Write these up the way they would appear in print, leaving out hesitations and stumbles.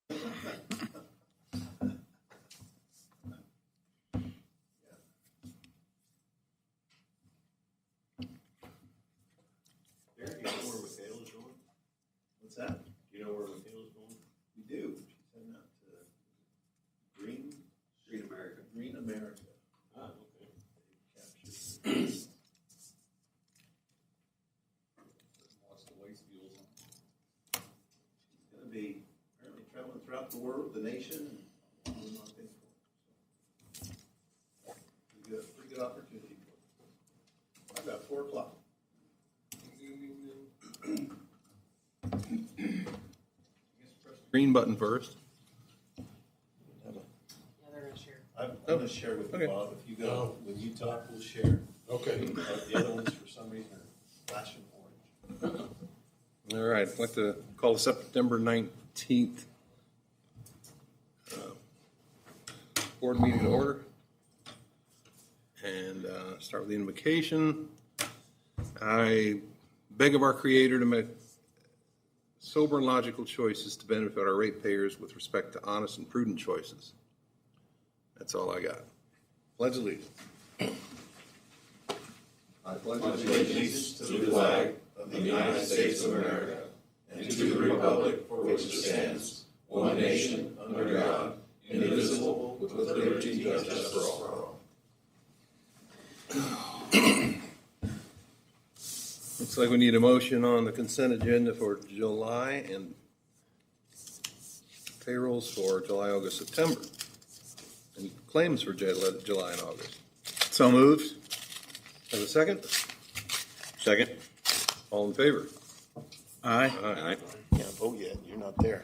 Derek, you know where Michaela's going? What's that? Do you know where Michaela's going? We do. She's heading out to Green America. Green America. Ah, okay. Captured. Lots of waste fuels on. She's going to be apparently traveling throughout the world, the nation, and doing a lot of things for us. So, pretty good opportunity for us. I've got 4 o'clock. Green button first. Yeah, they're going to share. I'm going to share with you, Bob. If you go, when you talk, we'll share. Okay. The other ones, for some reason, are flashing orange. All right, I'd like to call the September 19th board meeting to order and start with the invocation. I beg of our Creator to make sober and logical choices to benefit our ratepayers with respect to honest and prudent choices. That's all I got. Pledge allegiance. I pledge allegiance to the flag of the United States of America and to the republic for which it stands, one nation, under God, indivisible, with liberty and justice for all. Looks like we need a motion on the consent agenda for July and payrolls for July, August, September, and claims for July and August. So moved. Have a second? Second. All in favor? Aye. Aye. Can't vote yet. You're not there.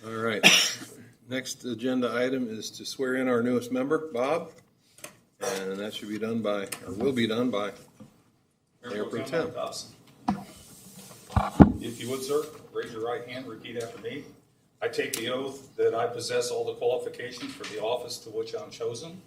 All right. Next agenda item is to swear in our newest member, Bob. And that should be done by, or will be done by, Mayor Pro Tem. If you would, sir, raise your right hand, repeat after me. I take the oath that I possess all the qualifications for the office to which I'm chosen.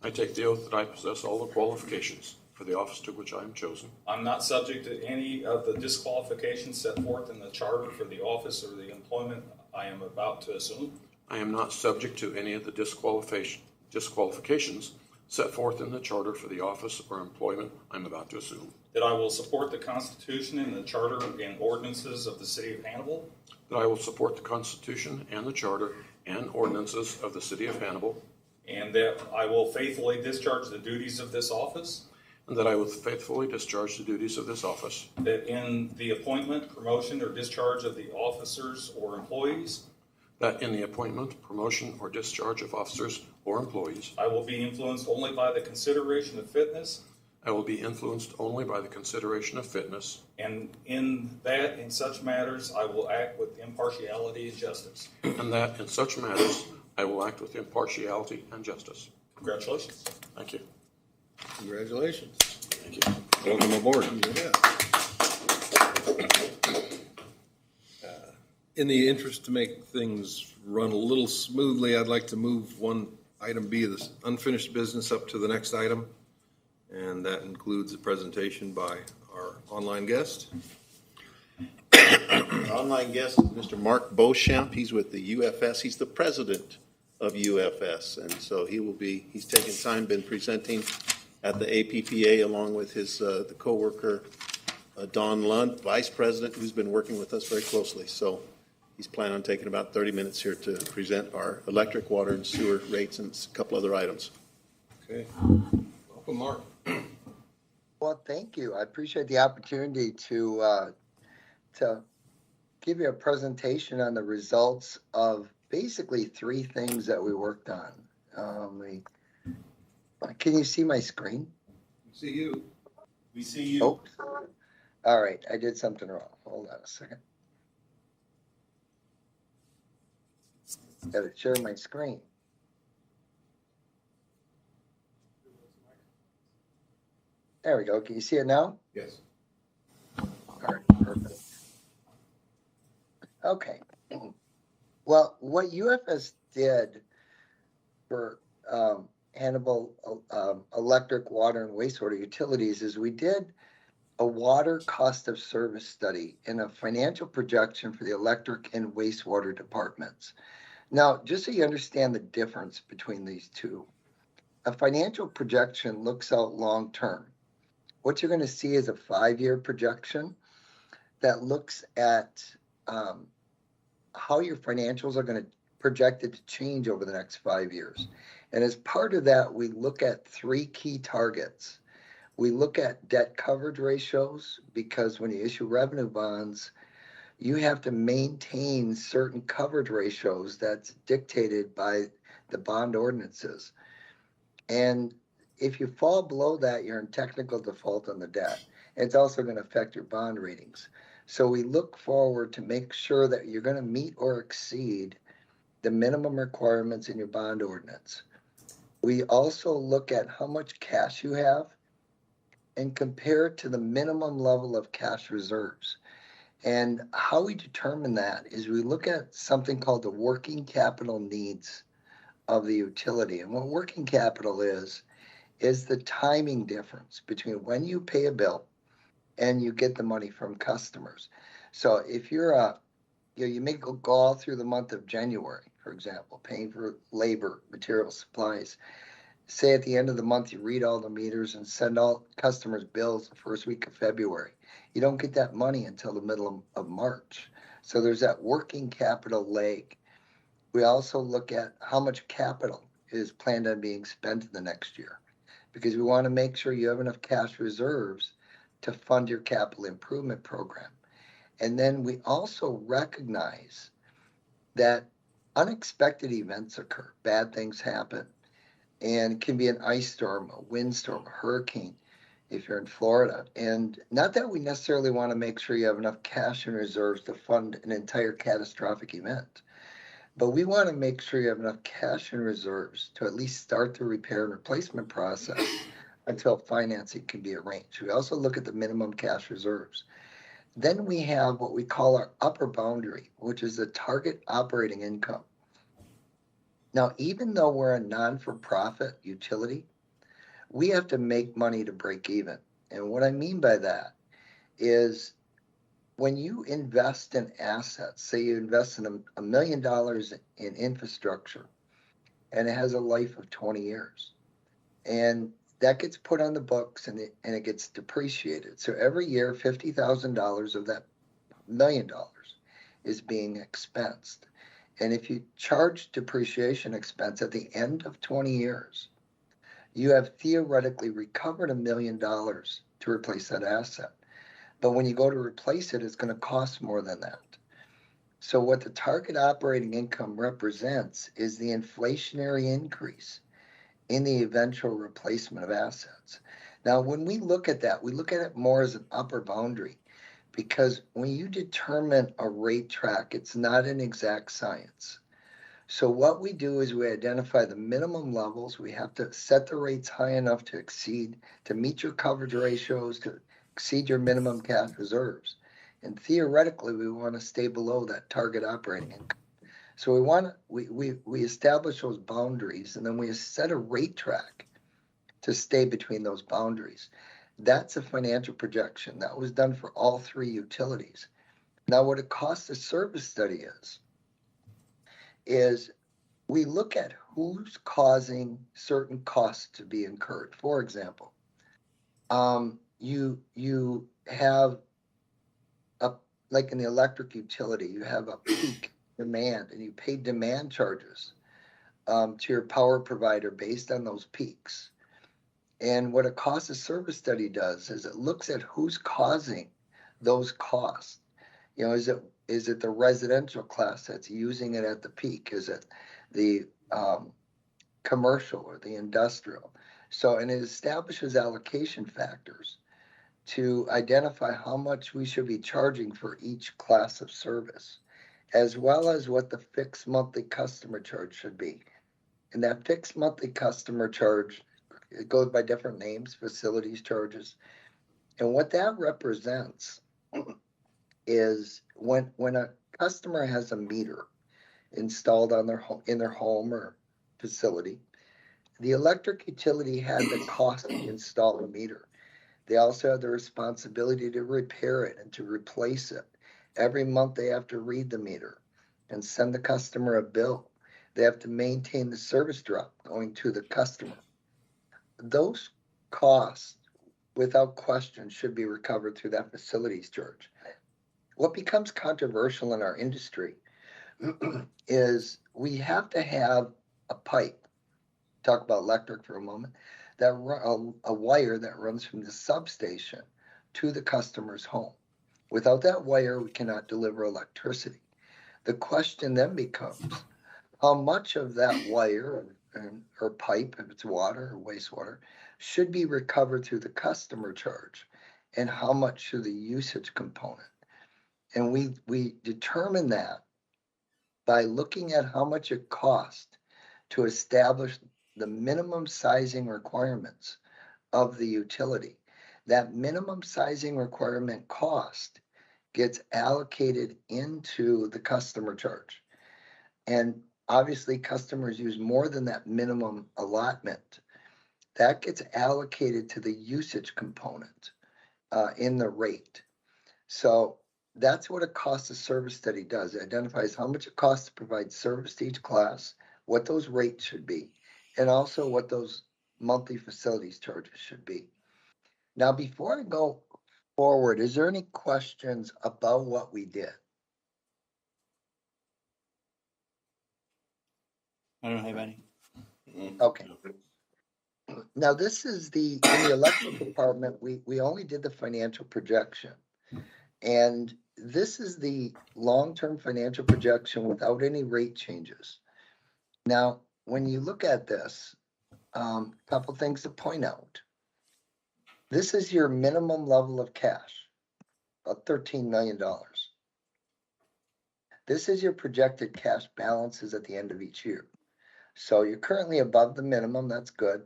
I take the oath that I possess all the qualifications for the office to which I am chosen. I'm not subject to any of the disqualifications set forth in the charter for the office or the employment I am about to assume. I am not subject to any of the disqualifications set forth in the charter for the office or employment I'm about to assume. That I will support the Constitution and the charter and ordinances of the city of Hannibal. That I will support the Constitution and the charter and ordinances of the city of Hannibal. And that I will faithfully discharge the duties of this office. And that I will faithfully discharge the duties of this office. That in the appointment, promotion, or discharge of the officers or employees. That in the appointment, promotion, or discharge of officers or employees. I will be influenced only by the consideration of fitness. I will be influenced only by the consideration of fitness. And in such matters, I will act with impartiality and justice. And that in such matters, I will act with impartiality and justice. Congratulations. Thank you. Congratulations. Thank you. Welcome aboard. Yeah. In the interest to make things run a little smoothly, I'd like to move one item B, this unfinished business, up to the next item. And that includes a presentation by our online guest. Our online guest is Mr. Mark Beauchamp. He's with the UFS. He's the president of UFS. And so he's taken time, been presenting at the APPA along with his the co-worker, Don Lund, vice president, who's been working with us very closely. So he's planning on taking about 30 minutes here to present our electric, water, and sewer rates and a couple other items. Okay. Welcome, Mark. Well, thank you. I appreciate the opportunity to give you a presentation on the results of basically 3 things that we worked on. Can you see my screen? See you. We see you. Oh, all right. I did something wrong. Hold on a second. Got to share my screen. There we go. Can you see it now? Yes. All right, perfect. Okay. Well, what UFS did for Hannibal electric, water, and wastewater utilities is we did a water cost of service study and a financial projection for the electric and wastewater departments. Now, just so you understand the difference between these two, a financial projection looks out long term. What you're going to see is a 5-year projection that looks at how your financials are going to projected to change over the next 5 years. And as part of that, we look at 3 key targets. We look at debt coverage ratios, because when you issue revenue bonds, you have to maintain certain coverage ratios that's dictated by the bond ordinances. And if you fall below that, you're in technical default on the debt. It's also going to affect your bond ratings. So we look forward to make sure that you're going to meet or exceed the minimum requirements in your bond ordinance. We also look at how much cash you have and compare it to the minimum level of cash reserves. And how we determine that is we look at something called the working capital needs of the utility. And what working capital is the timing difference between when you pay a bill and you get the money from customers. So if you're you may go all through the month of January, for example, paying for labor, materials, supplies. Say at the end of the month, you read all the meters and send all customers bills the first week of February. You don't get that money until the middle of March. So there's that working capital lag. We also look at how much capital is planned on being spent in the next year, because we want to make sure you have enough cash reserves to fund your capital improvement program. And then we also recognize that unexpected events occur, bad things happen, and it can be an ice storm, a windstorm, a hurricane if you're in Florida. And not that we necessarily want to make sure you have enough cash and reserves to fund an entire catastrophic event, but we want to make sure you have enough cash and reserves to at least start the repair and replacement process until financing can be arranged. We also look at the minimum cash reserves. Then we have what we call our upper boundary, which is the target operating income. Now, even though we're a non-for-profit utility, we have to make money to break even. And what I mean by that is when you invest in assets, say you invest in $1 million in infrastructure, and it has a life of 20 years, and that gets put on the books and it gets depreciated. So every year, $50,000 of that $1 million is being expensed. And if you charge depreciation expense at the end of 20 years, you have theoretically recovered $1 million to replace that asset. But when you go to replace it, it's going to cost more than that. So what the target operating income represents is the inflationary increase in the eventual replacement of assets. Now, when we look at that, we look at it more as an upper boundary, because when you determine a rate track, it's not an exact science. So what we do is we identify the minimum levels. We have to set the rates high enough to meet your coverage ratios, to exceed your minimum cash reserves. And theoretically, we want to stay below that target operating income. So we establish those boundaries, and then we set a rate track to stay between those boundaries. That's a financial projection. That was done for all 3 utilities. Now, what a cost of service study is we look at who's causing certain costs to be incurred. For example, you have like in the electric utility, you have a peak demand, and you pay demand charges to your power provider based on those peaks. And what a cost of service study does is it looks at who's causing those costs. Is it the residential class that's using it at the peak? Is it the commercial or the industrial? So, and it establishes allocation factors to identify how much we should be charging for each class of service, as well as what the fixed monthly customer charge should be. And that fixed monthly customer charge, it goes by different names, facilities charges. And what that represents is when a customer has a meter installed on in their home or facility, the electric utility had the cost to install a meter. They also have the responsibility to repair it and to replace it. Every month they have to read the meter and send the customer a bill. They have to maintain the service drop going to the customer. Those costs, without question, should be recovered through that facilities charge. What becomes controversial in our industry is we have to have a pipe, talk about electric for a moment, that a wire that runs from the substation to the customer's home. Without that wire, we cannot deliver electricity. The question then becomes, how much of that wire or pipe, if it's water or wastewater, should be recovered through the customer charge, and how much through the usage component? And we determine that by looking at how much it costs to establish the minimum sizing requirements of the utility. That minimum sizing requirement cost gets allocated into the customer charge. And obviously customers use more than that minimum allotment. That gets allocated to the usage component in the rate. So that's what a cost of service study does. It identifies how much it costs to provide service to each class, what those rates should be, and also what those monthly facilities charges should be. Now, before I go forward, is there any questions about what we did? I don't have any. Okay. Now, this is in the electric department, we only did the financial projection. And this is the long-term financial projection without any rate changes. Now, when you look at this, couple things to point out. This is your minimum level of cash, about $13 million. This is your projected cash balances at the end of each year. So you're currently above the minimum, that's good.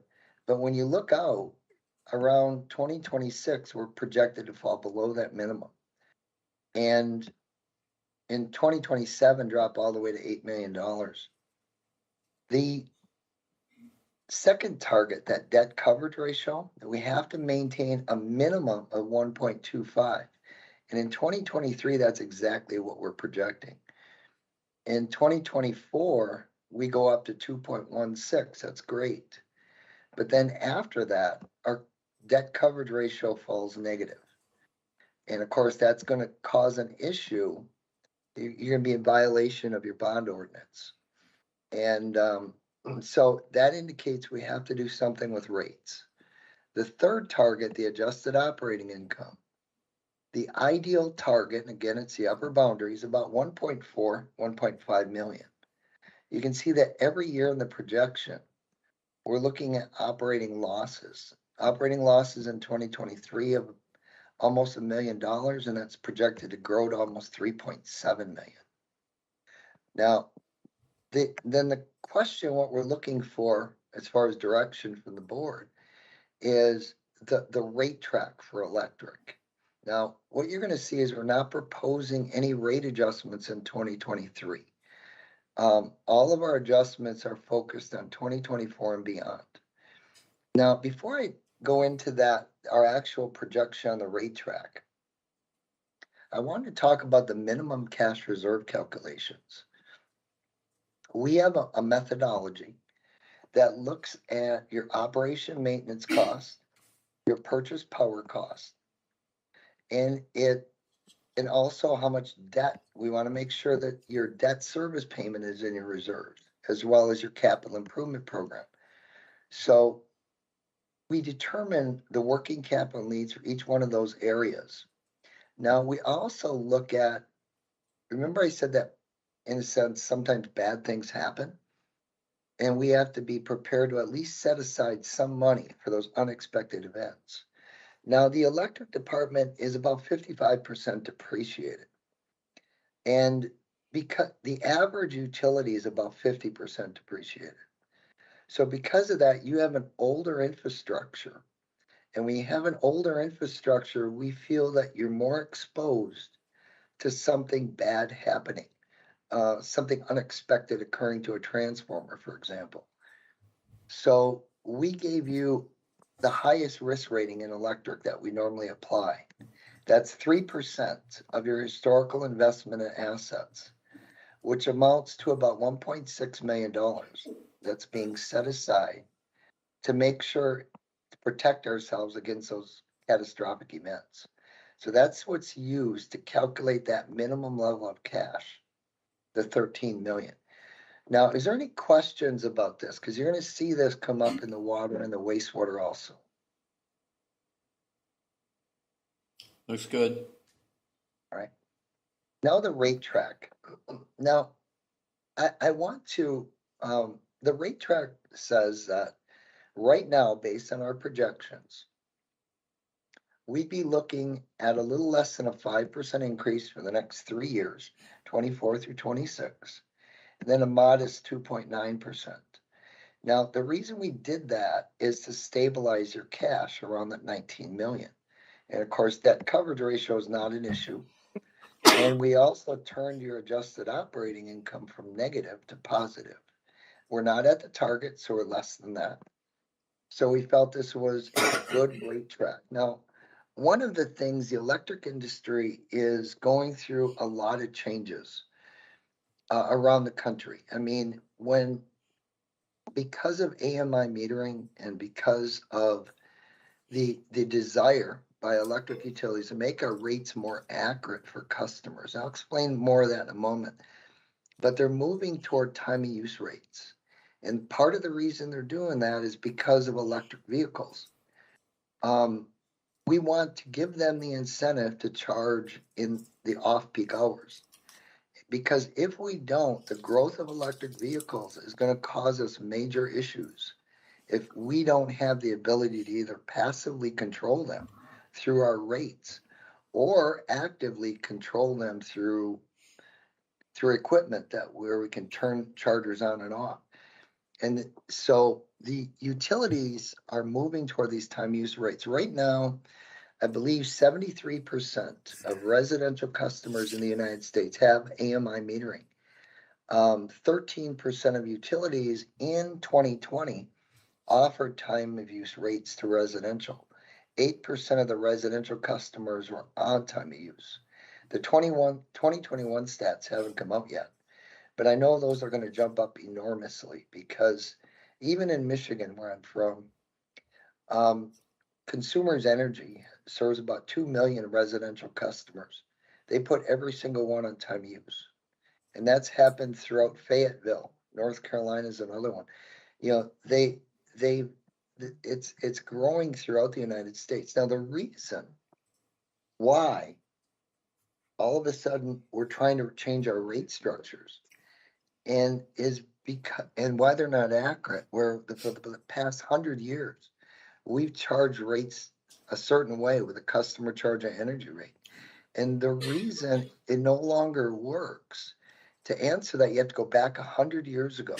But when you look out around 2026, we're projected to fall below that minimum. And in 2027, drop all the way to $8 million. The second target, that debt coverage ratio, we have to maintain a minimum of 1.25. And in 2023, that's exactly what we're projecting. In 2024, we go up to 2.16. That's great. But then after that, our debt coverage ratio falls negative. And of course, that's going to cause an issue. You're going to be in violation of your bond ordinance. And so that indicates we have to do something with rates. The third target, the adjusted operating income. The ideal target, and again, it's the upper boundary, is about 1.4, 1.5 million. You can see that every year in the projection, we're looking at operating losses. Operating losses in 2023 of almost $1 million, and that's projected to grow to almost 3.7 million. Now, then the question, what we're looking for as far as direction from the board, is the rate track for electric. Now, what you're going to see is we're not proposing any rate adjustments in 2023. All of our adjustments are focused on 2024 and beyond. Now, before I go into that, our actual projection on the rate track, I wanted to talk about the minimum cash reserve calculations. We have a methodology that looks at your operation maintenance cost, your purchase power cost, and also how much debt. We want to make sure that your debt service payment is in your reserves, as well as your capital improvement program. So we determine the working capital needs for each one of those areas. Now, we also look at, remember I said that in a sense, sometimes bad things happen, and we have to be prepared to at least set aside some money for those unexpected events. Now, the electric department is about 55% depreciated. And because the average utility is about 50% depreciated. So because of that, you have an older infrastructure. And when you have an older infrastructure, we feel that you're more exposed to something bad happening, something unexpected occurring to a transformer, for example. So we gave you the highest risk rating in electric that we normally apply. That's 3% of your historical investment in assets, which amounts to about $1.6 million that's being set aside to make sure to protect ourselves against those catastrophic events. So that's what's used to calculate that minimum level of cash, the 13 million. Now, is there any questions about this? Because you're going to see this come up in the water and the wastewater also. Looks good. All right. Now the rate track. Now, I want to, the rate track says that right now, based on our projections, we'd be looking at a little less than a 5% increase for the next 3 years, 24 through 26, and then a modest 2.9%. Now, the reason we did that is to stabilize your cash around that 19 million. And of course, debt coverage ratio is not an issue. And we also turned your adjusted operating income from negative to positive. We're not at the target, so we're less than that. So we felt this was a good rate track. Now, one of the things the electric industry is going through a lot of changes around the country. I mean, because of AMI metering and because of the desire by electric utilities to make our rates more accurate for customers. I'll explain more of that in a moment. But they're moving toward time of use rates. And part of the reason they're doing that is because of electric vehicles. We want to give them the incentive to charge in the off-peak hours. Because if we don't, the growth of electric vehicles is going to cause us major issues if we don't have the ability to either passively control them through our rates or actively control them through equipment where we can turn chargers on and off. And so the utilities are moving toward these time use rates. Right now, I believe 73% of residential customers in the United States have AMI metering. 13% of utilities in 2020 offered time of use rates to residential. 8% of the residential customers were on time of use. The 2021 stats haven't come out yet, but I know those are going to jump up enormously because even in Michigan, where I'm from, Consumers Energy serves about 2 million residential customers. They put every single one on time of use. And that's happened throughout Fayetteville. North Carolina is another one. You know, it's growing throughout the United States. Now, the reason why all of a sudden we're trying to change our rate structures and why they're not accurate, where for the past 100 years, we've charged rates a certain way with a customer charge an energy rate. And the reason it no longer works, to answer that, you have to go back 100 years ago.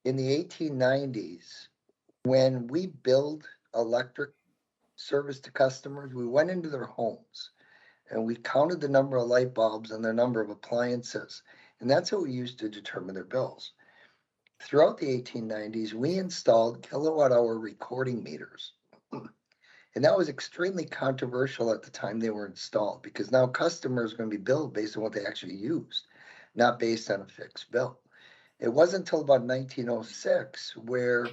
In the 1890s, when we billed electric service to customers, we went into their homes and we counted the number of light bulbs and the number of appliances. And that's what we used to determine their bills. Throughout the 1890s, we installed kilowatt hour recording meters. And that was extremely controversial at the time they were installed, because now customers are going to be billed based on what they actually used, not based on a fixed bill. It wasn't until about 1906 where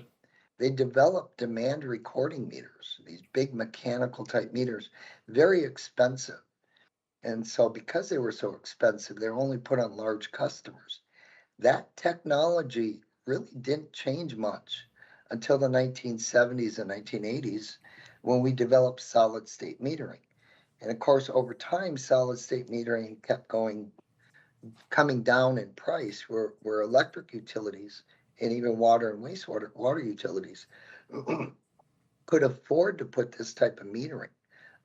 they developed demand recording meters, these big mechanical type meters, very expensive. And so because they were so expensive, they were only put on large customers. That technology really didn't change much until the 1970s and 1980s when we developed solid state metering. And of course, over time, solid state metering kept coming down in price, where electric utilities and even water and water utilities could afford to put this type of metering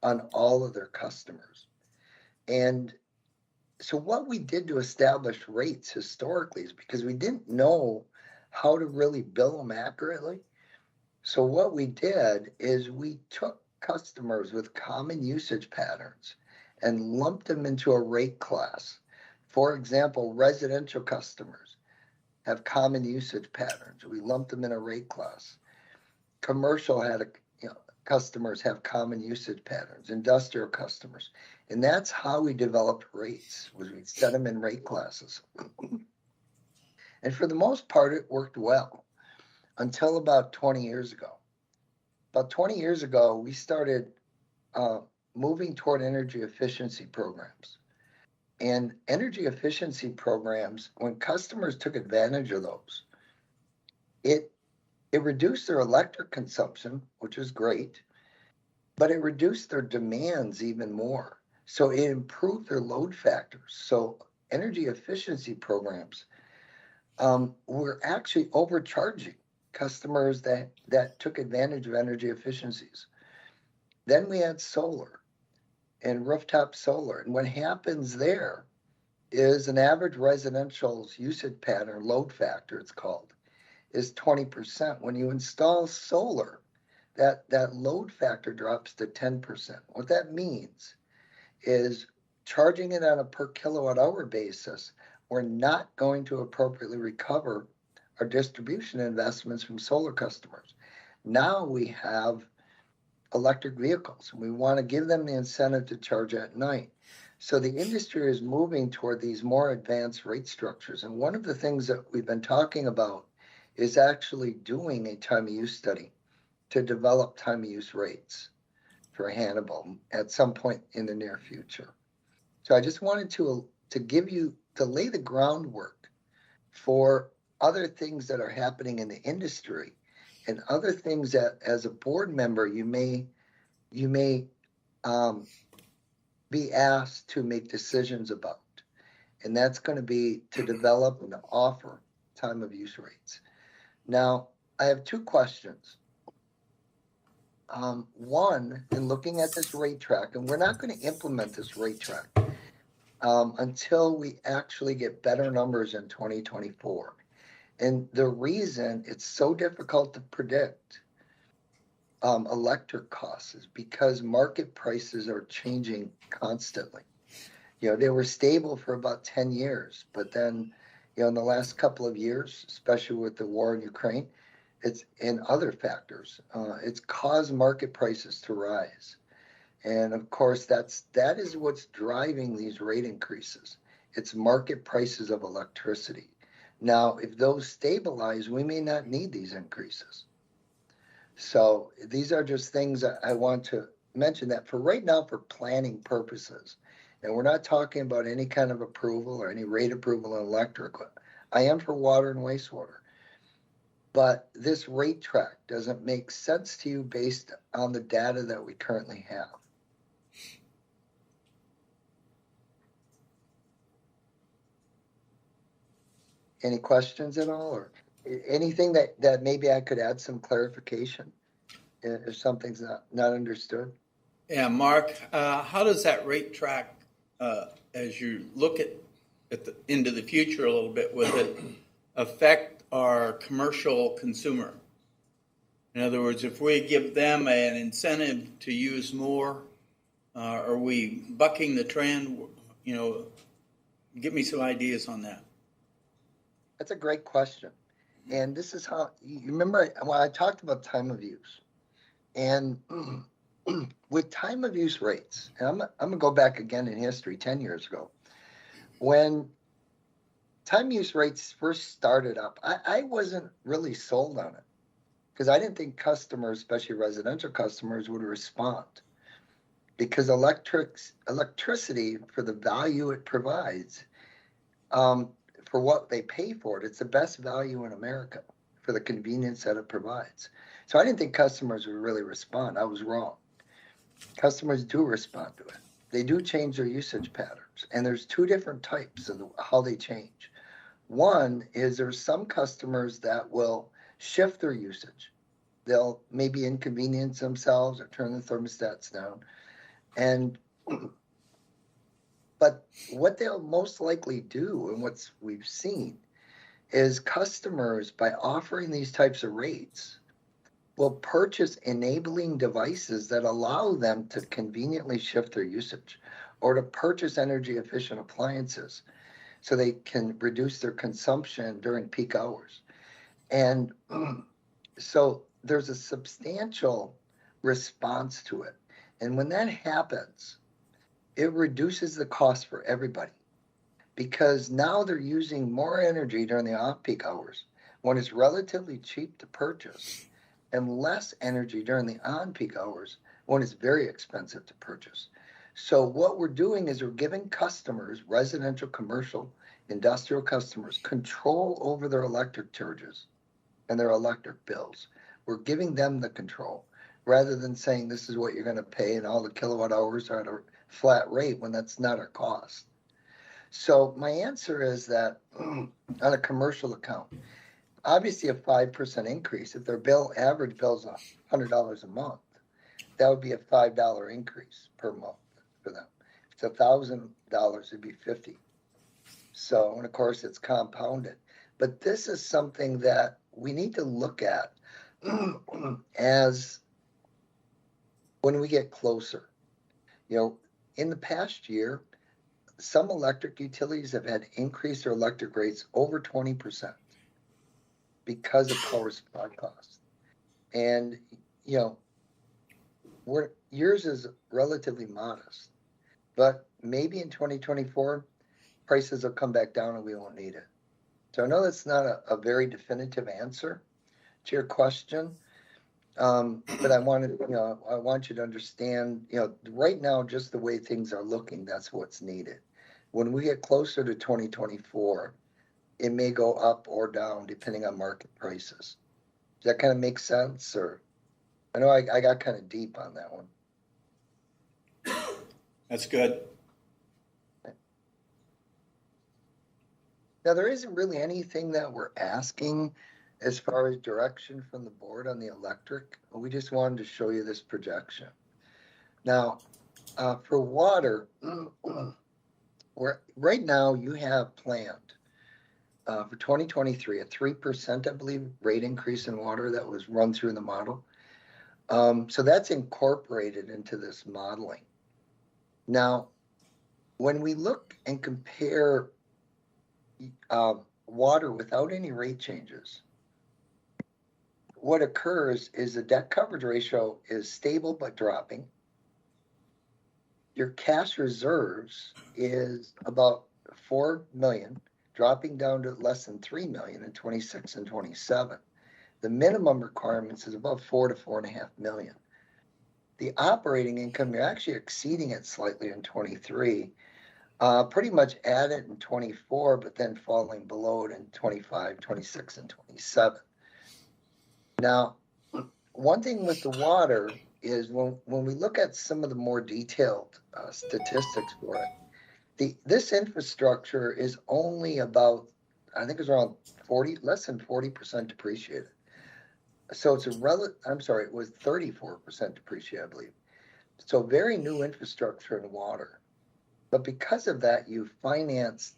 on all of their customers. And so what we did to establish rates historically is because we didn't know how to really bill them accurately. So what we did is we took customers with common usage patterns and lumped them into a rate class. For example, residential customers have common usage patterns. We lumped them in a rate class. commercial customers have common usage patterns, industrial customers. And that's how we developed rates, was we set them in rate classes. And for the most part, it worked well until about 20 years ago. About 20 years ago, we started moving toward energy efficiency programs. And energy efficiency programs, when customers took advantage of those, it reduced their electric consumption, which was great, but it reduced their demands even more. So it improved their load factors. So energy efficiency programs were actually overcharging customers that took advantage of energy efficiencies. Then we had solar and rooftop solar. And what happens there is an average residential's usage pattern, load factor it's called, is 20%. When you install solar, that load factor drops to 10%. What that means is charging it on a per kilowatt hour basis, we're not going to appropriately recover our distribution investments from solar customers. Now we have electric vehicles. We want to give them the incentive to charge at night. So the industry is moving toward these more advanced rate structures. And one of the things that we've been talking about is actually doing a time of use study to develop time of use rates for Hannibal at some point in the near future. So I just wanted to lay the groundwork for other things that are happening in the industry and other things that as a board member you may be asked to make decisions about. And that's going to be to develop and offer time of use rates. Now, I have two questions. One, in looking at this rate track, and we're not going to implement this rate track until we actually get better numbers in 2024. And the reason it's so difficult to predict electric costs is because market prices are changing constantly. They were stable for about 10 years, but then, in the last couple of years, especially with the war in Ukraine, and other factors, it's caused market prices to rise. And of course, that is what's driving these rate increases. It's market prices of electricity. Now, if those stabilize, we may not need these increases. So these are just things that I want to mention that for right now, for planning purposes, and we're not talking about any kind of approval or any rate approval in electric. I am for water and wastewater. But this rate track doesn't make sense to you based on the data that we currently have. Any questions at all, or anything that maybe I could add some clarification if something's not understood? Yeah, Mark, how does that rate track, as you look into the future a little bit, with it affect our commercial consumer? In other words, if we give them an incentive to use more, are we bucking the trend? Give me some ideas on that. That's a great question. And this is how, you remember when I talked about time of use. And with time of use rates, and I'm going to go back again in history 10 years ago. When time use rates first started up, I wasn't really sold on it because I didn't think customers, especially residential customers, would respond, because electricity, for the value it provides, for what they pay for it, it's the best value in America for the convenience that it provides. So I didn't think customers would really respond. I was wrong. Customers do respond to it. They do change their usage patterns. And there's two different types of how they change. One is there's some customers that will shift their usage. They'll maybe inconvenience themselves or turn the thermostats down. But what they'll most likely do, and what we've seen, is customers, by offering these types of rates, will purchase enabling devices that allow them to conveniently shift their usage, or to purchase energy efficient appliances so they can reduce their consumption during peak hours. And so there's a substantial response to it. And when that happens, it reduces the cost for everybody because now they're using more energy during the off-peak hours when it's relatively cheap to purchase and less energy during the on-peak hours when it's very expensive to purchase. So what we're doing is we're giving customers, residential, commercial, industrial customers, control over their electric charges and their electric bills. We're giving them the control rather than saying this is what you're going to pay and all the kilowatt hours are at a flat rate when that's not our cost. So my answer is that on a commercial account, obviously a 5% increase, if their average bill is $100 a month, that would be a $5 increase per month for them. If it's $1,000, it'd be 50. So, and of course it's compounded, but this is something that we need to look at as when we get closer. You know, in the past year, some electric utilities have had increased their electric rates over 20% because of power supply costs. And, you know, yours is relatively modest, but maybe in 2024, prices will come back down and we won't need it. So I know that's not a very definitive answer to your question, but I want you to understand, right now, just the way things are looking, that's what's needed. When we get closer to 2024, it may go up or down depending on market prices. Does that kind of make sense? Or I know I got kind of deep on that one. That's good. Now, there isn't really anything that we're asking as far as direction from the board on the electric. We just wanted to show you this projection. Now, for water, right now you have planned for 2023 a 3%, I believe, rate increase in water that was run through the model. So that's incorporated into this modeling. Now, when we look and compare water without any rate changes, what occurs is the debt coverage ratio is stable but dropping. Your cash reserves is about 4 million, dropping down to less than 3 million in 26 and 27. The minimum requirements is about 4 to 4.5 million. The operating income, you're actually exceeding it slightly in 23. Pretty much at it in 24, but then falling below it in 25, 26, and 27. Now, one thing with the water is when we look at some of the more detailed statistics for it, this infrastructure is only about, I think it's around less than 40% depreciated. So it's it was 34% depreciated, I believe. So very new infrastructure in water. But because of that, you finance,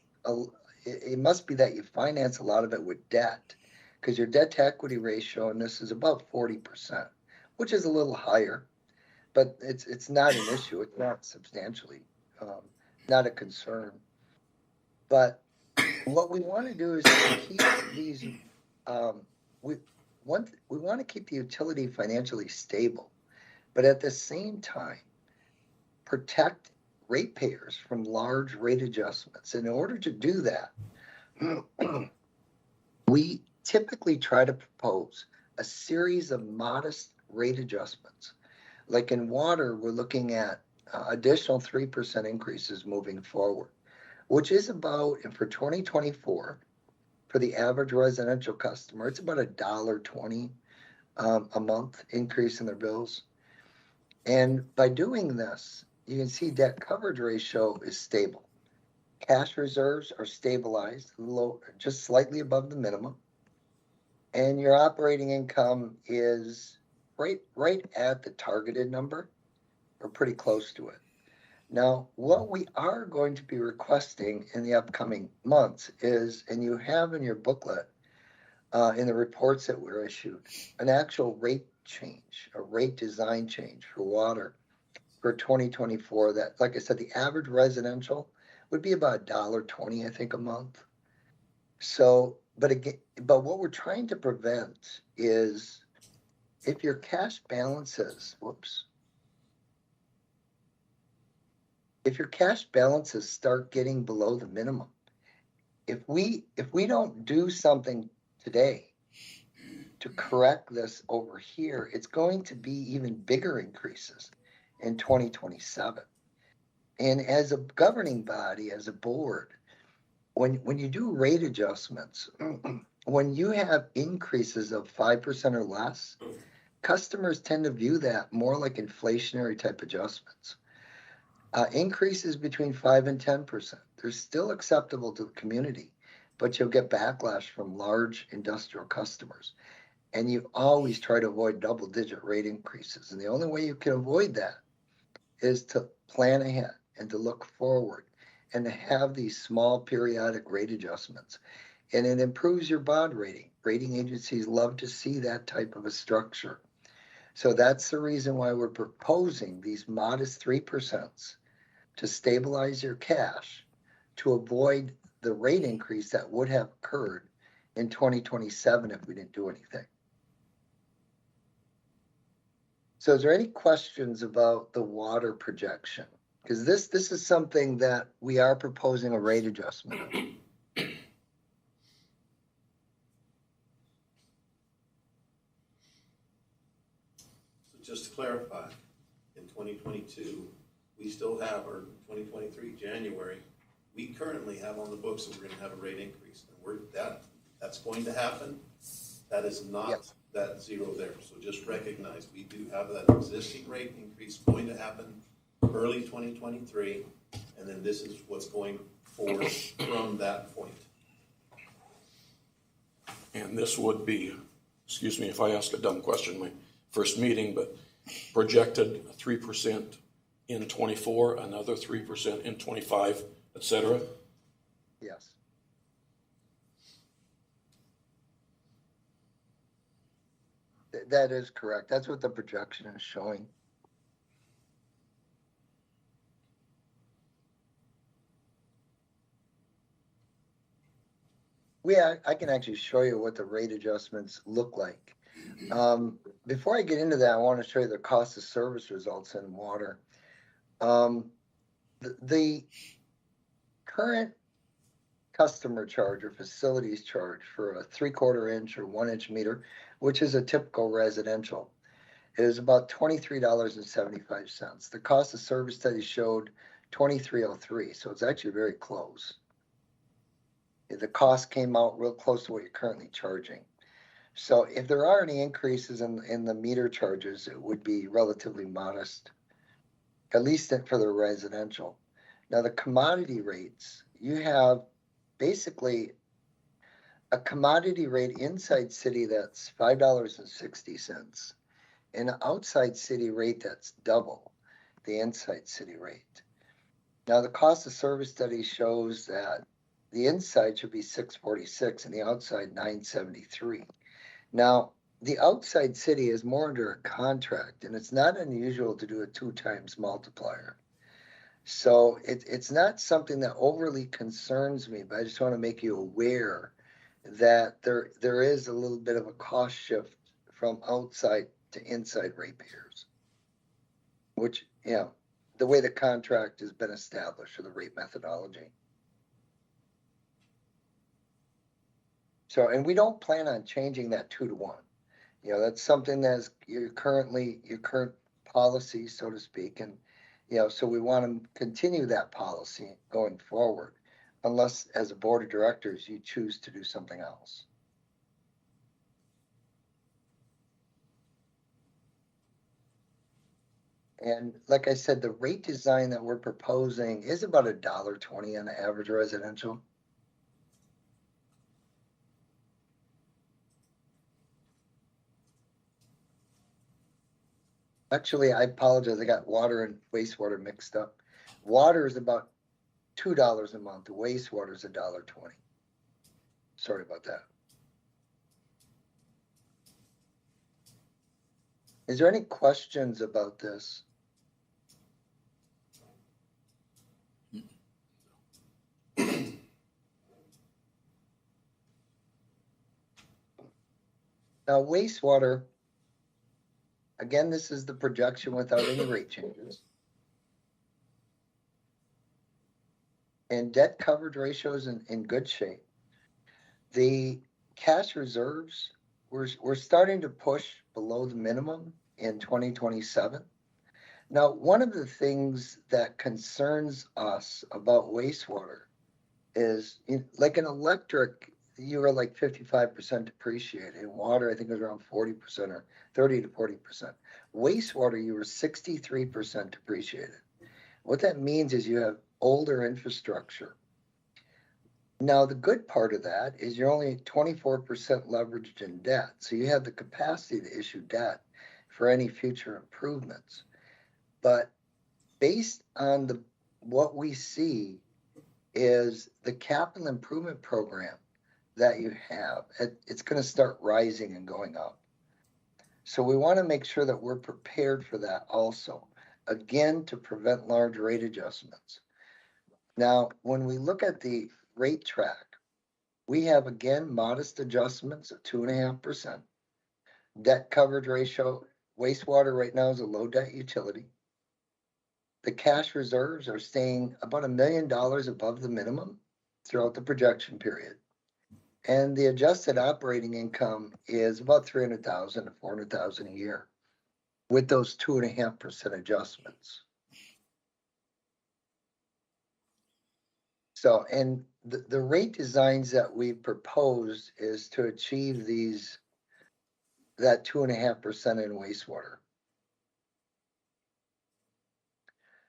it must be that you finance a lot of it with debt, because your debt to equity ratio, and this is about 40%, which is a little higher, but it's not an issue. It's not substantially, not a concern. But what we want to do is keep these, we want to keep the utility financially stable, but at the same time, protect ratepayers from large rate adjustments. In order to do that, we typically try to propose a series of modest rate adjustments. Like in water, we're looking at additional 3% increases moving forward, which is about, and for 2024, for the average residential customer, it's about $1.20 a month increase in their bills. And by doing this, you can see debt coverage ratio is stable. Cash reserves are stabilized, just slightly above the minimum. And your operating income is right at the targeted number, or pretty close to it. Now, what we are going to be requesting in the upcoming months is, and you have in your booklet, in the reports that were issued, an actual rate change, a rate design change for water for 2024 that, like I said, the average residential would be about $1.20, I think, a month. So, but what we're trying to prevent is if your cash balances, whoops. If your cash balances start getting below the minimum, if we don't do something today to correct this over here, it's going to be even bigger increases in 2027. And as a governing body, as a board, when you do rate adjustments, when you have increases of 5% or less, customers tend to view that more like inflationary type adjustments. Increases between 5 and 10%, they're still acceptable to the community, but you'll get backlash from large industrial customers. And you always try to avoid double-digit rate increases. And the only way you can avoid that is to plan ahead and to look forward and to have these small periodic rate adjustments. And it improves your bond rating. Rating agencies love to see that type of a structure. So that's the reason why we're proposing these modest 3% to stabilize your cash, to avoid the rate increase that would have occurred in 2027 if we didn't do anything. So is there any questions about the water projection? Because this is something that we are proposing a rate adjustment of. So just to clarify, in 2022, we still have, or 2023, January, we currently have on the books that we're going to have a rate increase. And that's going to happen. That is not Yep. that zero there. So just recognize we do have that existing rate increase going to happen early 2023, and then this is what's going forward from that point. And this would be, excuse me if I ask a dumb question, my first meeting, but projected 3% in 24, another 3% in 25, et cetera? Yes. That is correct. That's what the projection is showing. I can actually show you what the rate adjustments look like. Before I get into that, I want to show you the cost of service results in water. The current customer charge or facilities charge for a 3/4 inch or 1 inch meter, which is a typical residential, is about $23.75. The cost of service study showed $23.03, so it's actually very close. The cost came out real close to what you're currently charging. So if there are any increases in the meter charges, it would be relatively modest, at least for the residential. Now the commodity rates, you have basically a commodity rate inside city that's $5.60, and an outside city rate that's double the inside city rate. Now the cost of service study shows that the inside should be $6.46 and the outside $9.73. Now the outside city is more under a contract, and it's not unusual to do a 2 times multiplier. So it's not something that overly concerns me, but I just want to make you aware that there is a little bit of a cost shift from outside to inside ratepayers, which, the way the contract has been established or the rate methodology. So, and we don't plan on changing that 2 to 1. That's something that's your current policy, so to speak. And, so we want to continue that policy going forward, unless as a board of directors, you choose to do something else. And like I said, the rate design that we're proposing is about $1.20 on the average residential. Actually, I apologize. I got water and wastewater mixed up. Water is about $2 a month. The wastewater is $1.20. Sorry about that. Is there any questions about this? Now, wastewater, again, this is the projection without any rate changes. And debt coverage ratios in good shape. The cash reserves, we're starting to push below the minimum in 2027. Now, one of the things that concerns us about wastewater is, like in electric, you were like 55% depreciated. In water, I think it was around 40% or 30 to 40%. Wastewater, you were 63% depreciated. What that means is you have older infrastructure. Now, the good part of that is you're only 24% leveraged in debt. So you have the capacity to issue debt for any future improvements. But based on what we see is the capital improvement program that you have, it's going to start rising and going up. So we want to make sure that we're prepared for that also, again, to prevent large rate adjustments. Now, when we look at the rate track, we have, again, modest adjustments of 2.5%. Debt coverage ratio, wastewater right now is a low debt utility. The cash reserves are staying about $1 million above the minimum throughout the projection period. And the adjusted operating income is about $300,000 to $400,000 a year with those 2.5% adjustments. So, and the rate designs that we proposed is to achieve that 2.5% in wastewater.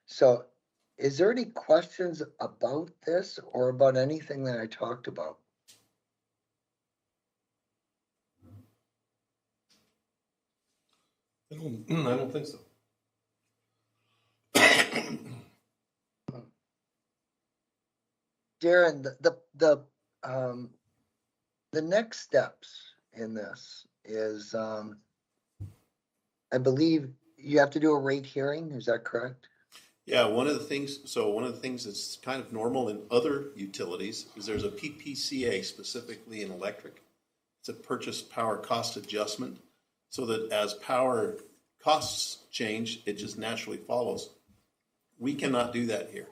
So is there any questions about this or about anything that I talked about? I don't think so. Darren, the next steps in this is, I believe you have to do a rate hearing. Is that correct? Yeah, one of the things that's kind of normal in other utilities is there's a PPCA specifically in electric. It's a purchase power cost adjustment, so that as power costs change, it just naturally follows. We cannot do that here.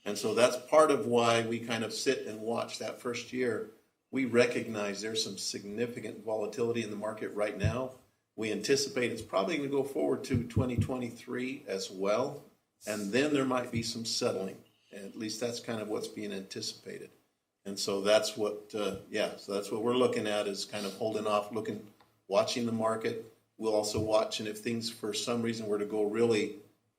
And so that's part of why we kind of sit and watch that first year. We recognize there's some significant volatility in the market right now. We anticipate it's probably going to go forward to 2023 as well. And then there might be some settling. And at least that's kind of what's being anticipated. And so that's what, so that's what we're looking at, is kind of holding off, watching the market. We'll also watch, and if things for some reason were to go really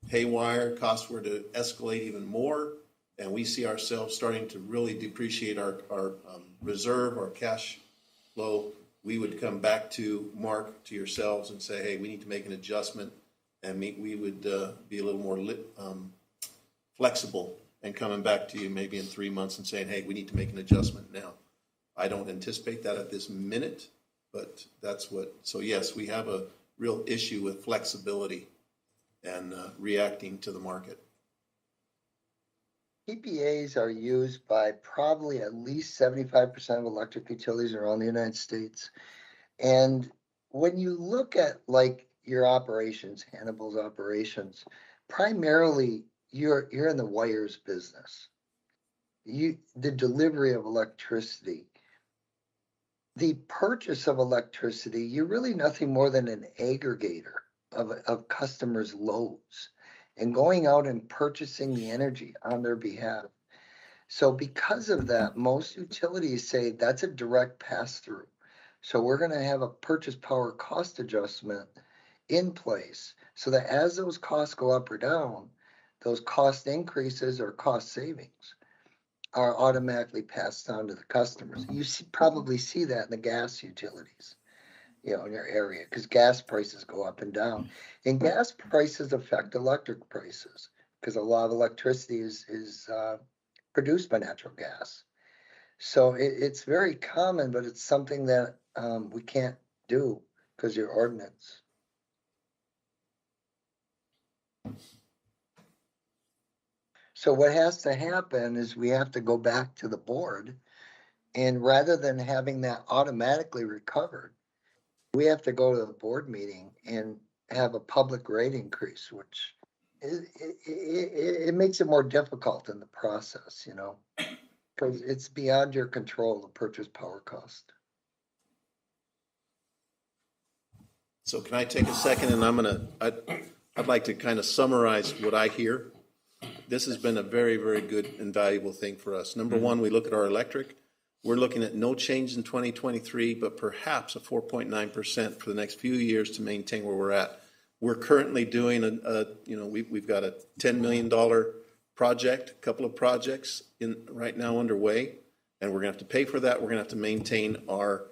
haywire, costs were to escalate even more, and we see ourselves starting to really depreciate our reserve, our cash flow, we would come back to Mark, to yourselves, and say, hey, we need to make an adjustment, and we would be a little more flexible and coming back to you maybe in 3 months and saying, hey, we need to make an adjustment now. I don't anticipate that at this minute, but that's what, so yes, we have a real issue with flexibility and reacting to the market. PPAs are used by probably at least 75% of electric utilities around the United States. And when you look at like your operations, Hannibal's operations, primarily you're in the wires business. The delivery of electricity, the purchase of electricity, you're really nothing more than an aggregator of customers' loads and going out and purchasing the energy on their behalf. So because of that, most utilities say that's a direct pass-through. So we're going to have a purchase power cost adjustment in place so that as those costs go up or down, those cost increases or cost savings are automatically passed on to the customers. You probably see that in the gas utilities, in your area, because gas prices go up and down. And gas prices affect electric prices because a lot of electricity is produced by natural gas. So it's very common, but it's something that we can't do because your ordinance. So what has to happen is we have to go back to the board, and rather than having that automatically recovered, we have to go to the board meeting and have a public rate increase, which it makes it more difficult in the process, you know? Because it's beyond your control, the purchase power cost. So can I take a second, and I'd like to kind of summarize what I hear. This has been a very, very good and valuable thing for us. Number one, we look at our electric. We're looking at no change in 2023, but perhaps a 4.9% for the next few years to maintain where we're at. We're currently doing we've got a $10 million project, a couple of projects right now underway, and we're going to have to pay for that. We're going to have to maintain our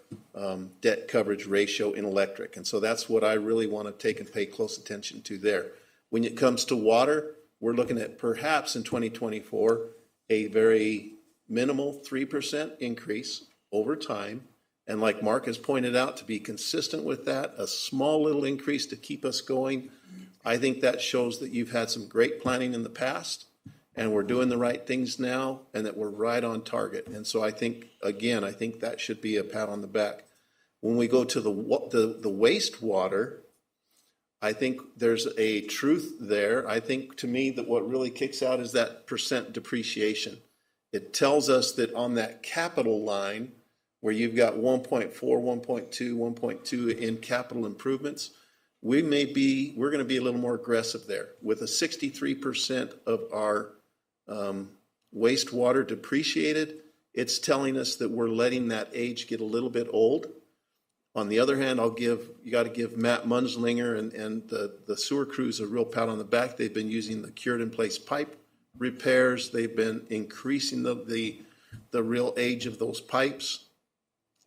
debt coverage ratio in electric. And so that's what I really want to take and pay close attention to there. When it comes to water, we're looking at perhaps in 2024 a very minimal 3% increase over time. And like Mark has pointed out, to be consistent with that, a small little increase to keep us going. I think that shows that you've had some great planning in the past, and we're doing the right things now, and that we're right on target. And so I think that should be a pat on the back. When we go to the wastewater, I think there's a truth there. I think, to me, that what really kicks out is that percent depreciation. It tells us that on that capital line, where you've got 1.4, 1.2, 1.2 in capital improvements, we're going to be a little more aggressive there. With a 63% of our wastewater depreciated, it's telling us that we're letting that age get a little bit old. On the other hand, you got to give Matt Munzlinger and the sewer crews a real pat on the back. They've been using the cured in place pipe repairs. They've been increasing the real age of those pipes.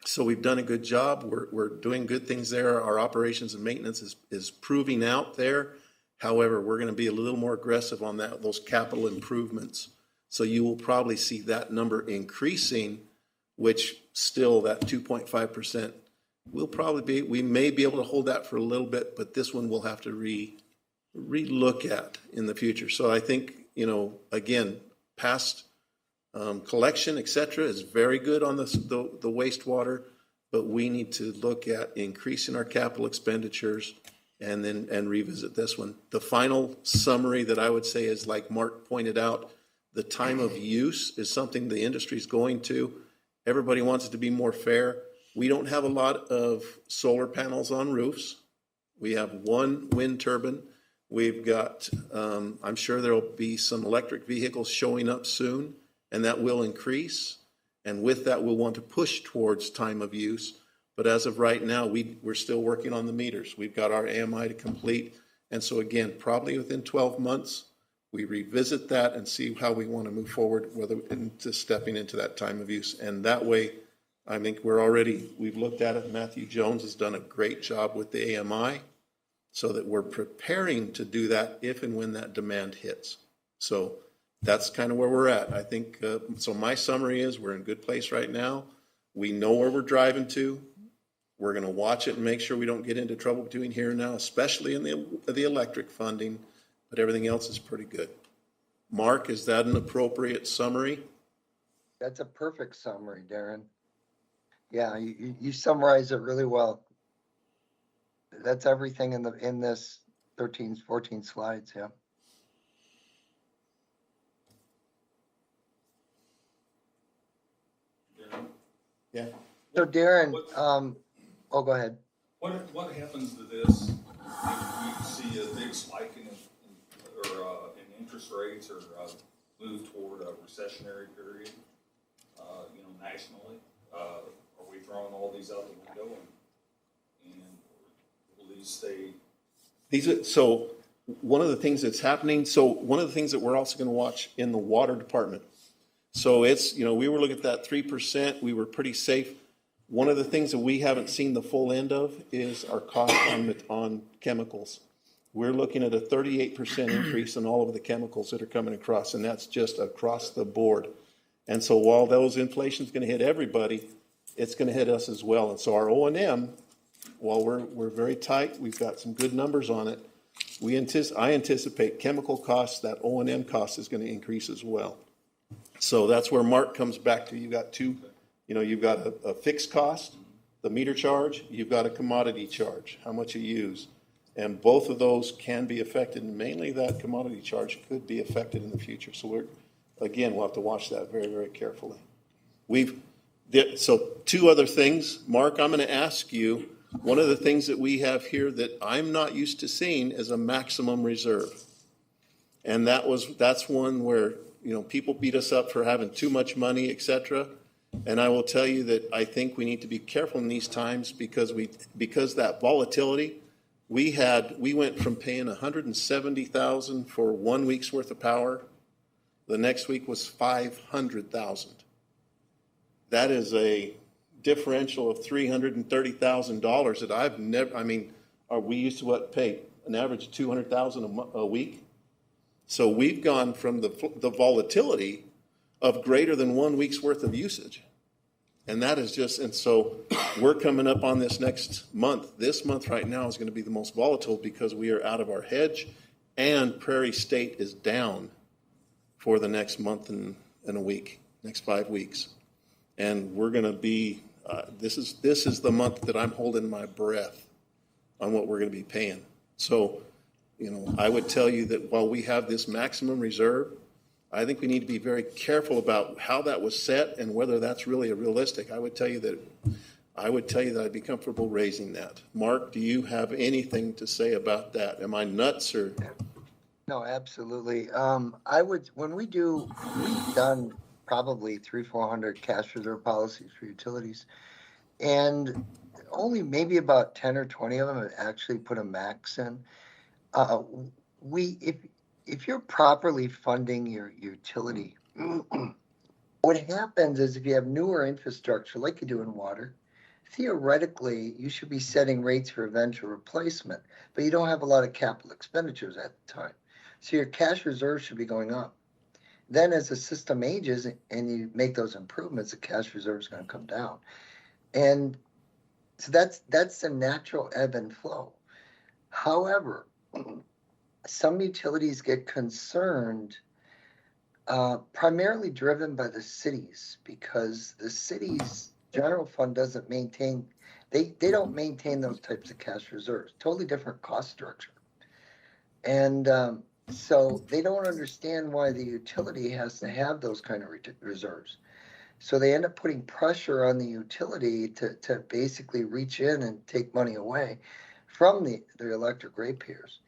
So we've done a good job. We're doing good things there. Our operations and maintenance is proving out there. However, we're going to be a little more aggressive on those capital improvements. So you will probably see that number increasing, which still that 2.5%. We may be able to hold that for a little bit, but this one we'll have to re-look at in the future. So I think, again, past collection, et cetera, is very good on the wastewater, but we need to look at increasing our capital expenditures and revisit this one. The final summary that I would say is, like Mark pointed out, the time of use is something the industry is going to. Everybody wants it to be more fair. We don't have a lot of solar panels on roofs. We have one wind turbine. We've got, I'm sure there will be some electric vehicles showing up soon, and that will increase. And with that, we'll want to push towards time of use. But as of right now, we're still working on the meters. We've got our AMI to complete. And so again, probably within 12 months, we revisit that and see how we want to move forward, whether into stepping into that time of use. And that way, I think we've looked at it. Matthew Jones has done a great job with the AMI so that we're preparing to do that if and when that demand hits. So that's kind of where we're at. I think, so my summary is we're in a good place right now. We know where we're driving to. We're going to watch it and make sure we don't get into trouble between here and now, especially in the electric funding, but everything else is pretty good. Mark, is that an appropriate summary? That's a perfect summary, Darren. Yeah, you summarize it really well. That's everything in this 13, 14 slides, yeah. Yeah. So Darren, go ahead. What happens to this if we see a big spike in interest rates or move toward a recessionary period, nationally? Are we throwing all these out the window and will these stay? So one of the things that's happening, one of the things that we're also going to watch in the water department. So it's, we were looking at that 3%. We were pretty safe. One of the things that we haven't seen the full end of is our cost on chemicals. We're looking at a 38% increase in all of the chemicals that are coming across, and that's just across the board. And so while those inflation is going to hit everybody, it's going to hit us as well. And so our O&M, while we're very tight, we've got some good numbers on it. I anticipate chemical costs, that O&M cost is going to increase as well. So that's where Mark comes back to. You've got you've got a fixed cost, the meter charge. You've got a commodity charge, how much you use. And both of those can be affected, and mainly that commodity charge could be affected in the future. So we'll have to watch that very, very carefully. So two other things. Mark, I'm going to ask you, one of the things that we have here that I'm not used to seeing is a maximum reserve. And that's one where, people beat us up for having too much money, et cetera. And I will tell you that I think we need to be careful in these times because that volatility, we went from paying $170,000 for 1 week's worth of power. The next week was $500,000. That is a differential of $330,000 that I've never, we used to pay an average of $200,000 a week. So we've gone from the volatility of greater than 1 week's worth of usage. And that is and so we're coming up on this next month. This month right now is going to be the most volatile because we are out of our hedge and Prairie State is down for the next month and a week, next 5 weeks. And we're going to be, this is the month that I'm holding my breath on what we're going to be paying. So, I would tell you that while we have this maximum reserve, I think we need to be very careful about how that was set and whether that's really realistic. I would tell you that I'd be comfortable raising that. Mark, do you have anything to say about that? Am I nuts or? No, absolutely. We've done probably 300-400 cash reserve policies for utilities, and only maybe about 10 or 20 of them have actually put a max in. If you're properly funding your utility, what happens is if you have newer infrastructure like you do in water, theoretically you should be setting rates for eventual replacement, but you don't have a lot of capital expenditures at the time. So your cash reserve should be going up. Then as the system ages and you make those improvements, the cash reserve is going to come down. And so that's the natural ebb and flow. However, some utilities get concerned, primarily driven by the cities, because the city's general fund doesn't maintain, they don't maintain those types of cash reserves, totally different cost structure. And so they don't understand why the utility has to have those kind of reserves. So they end up putting pressure on the utility to basically reach in and take money away from the electric ratepayers.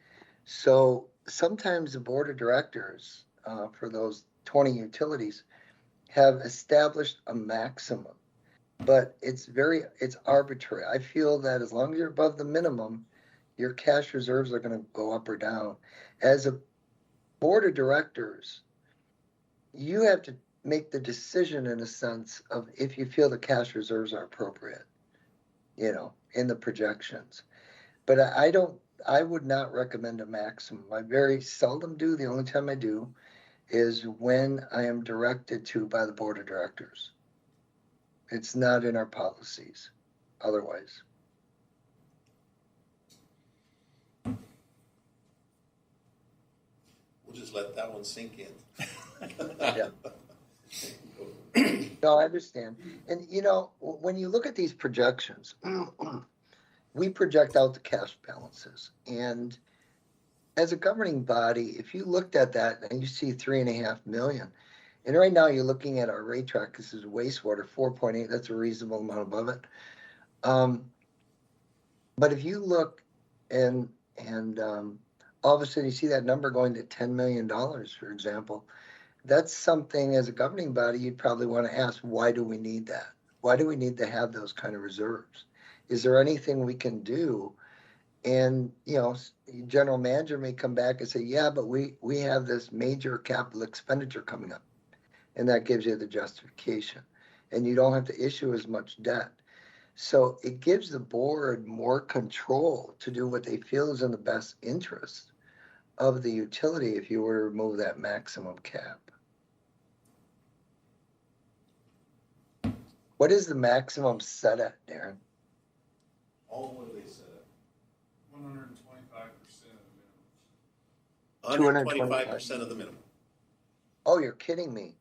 So sometimes the board of directors for those 20 utilities have established a maximum, but it's arbitrary. I feel that as long as you're above the minimum, your cash reserves are going to go up or down. As a board of directors, you have to make the decision in a sense of if you feel the cash reserves are appropriate, in the projections. But I would not recommend a maximum. I very seldom do. The only time I do is when I am directed to by the board of directors. It's not in our policies otherwise. We'll just let that one sink in. Yeah. No, I understand. And, when you look at these projections, we project out the cash balances. And as a governing body, if you looked at that and you see $3.5 million, and right now you're looking at our rate track, this is wastewater, 4.8, that's a reasonable amount above it. But if you look and all of a sudden you see that number going to $10 million, for example, that's something as a governing body you'd probably want to ask, why do we need that? Why do we need to have those kind of reserves? Is there anything we can do? And, general manager may come back and say, yeah, but we have this major capital expenditure coming up. And that gives you the justification. And you don't have to issue as much debt. So it gives the board more control to do what they feel is in the best interest of the utility if you were to remove that maximum cap. What is the maximum set at, Darren? What do they set up? 125% of the minimum. 125% of the minimum. Oh, you're kidding me.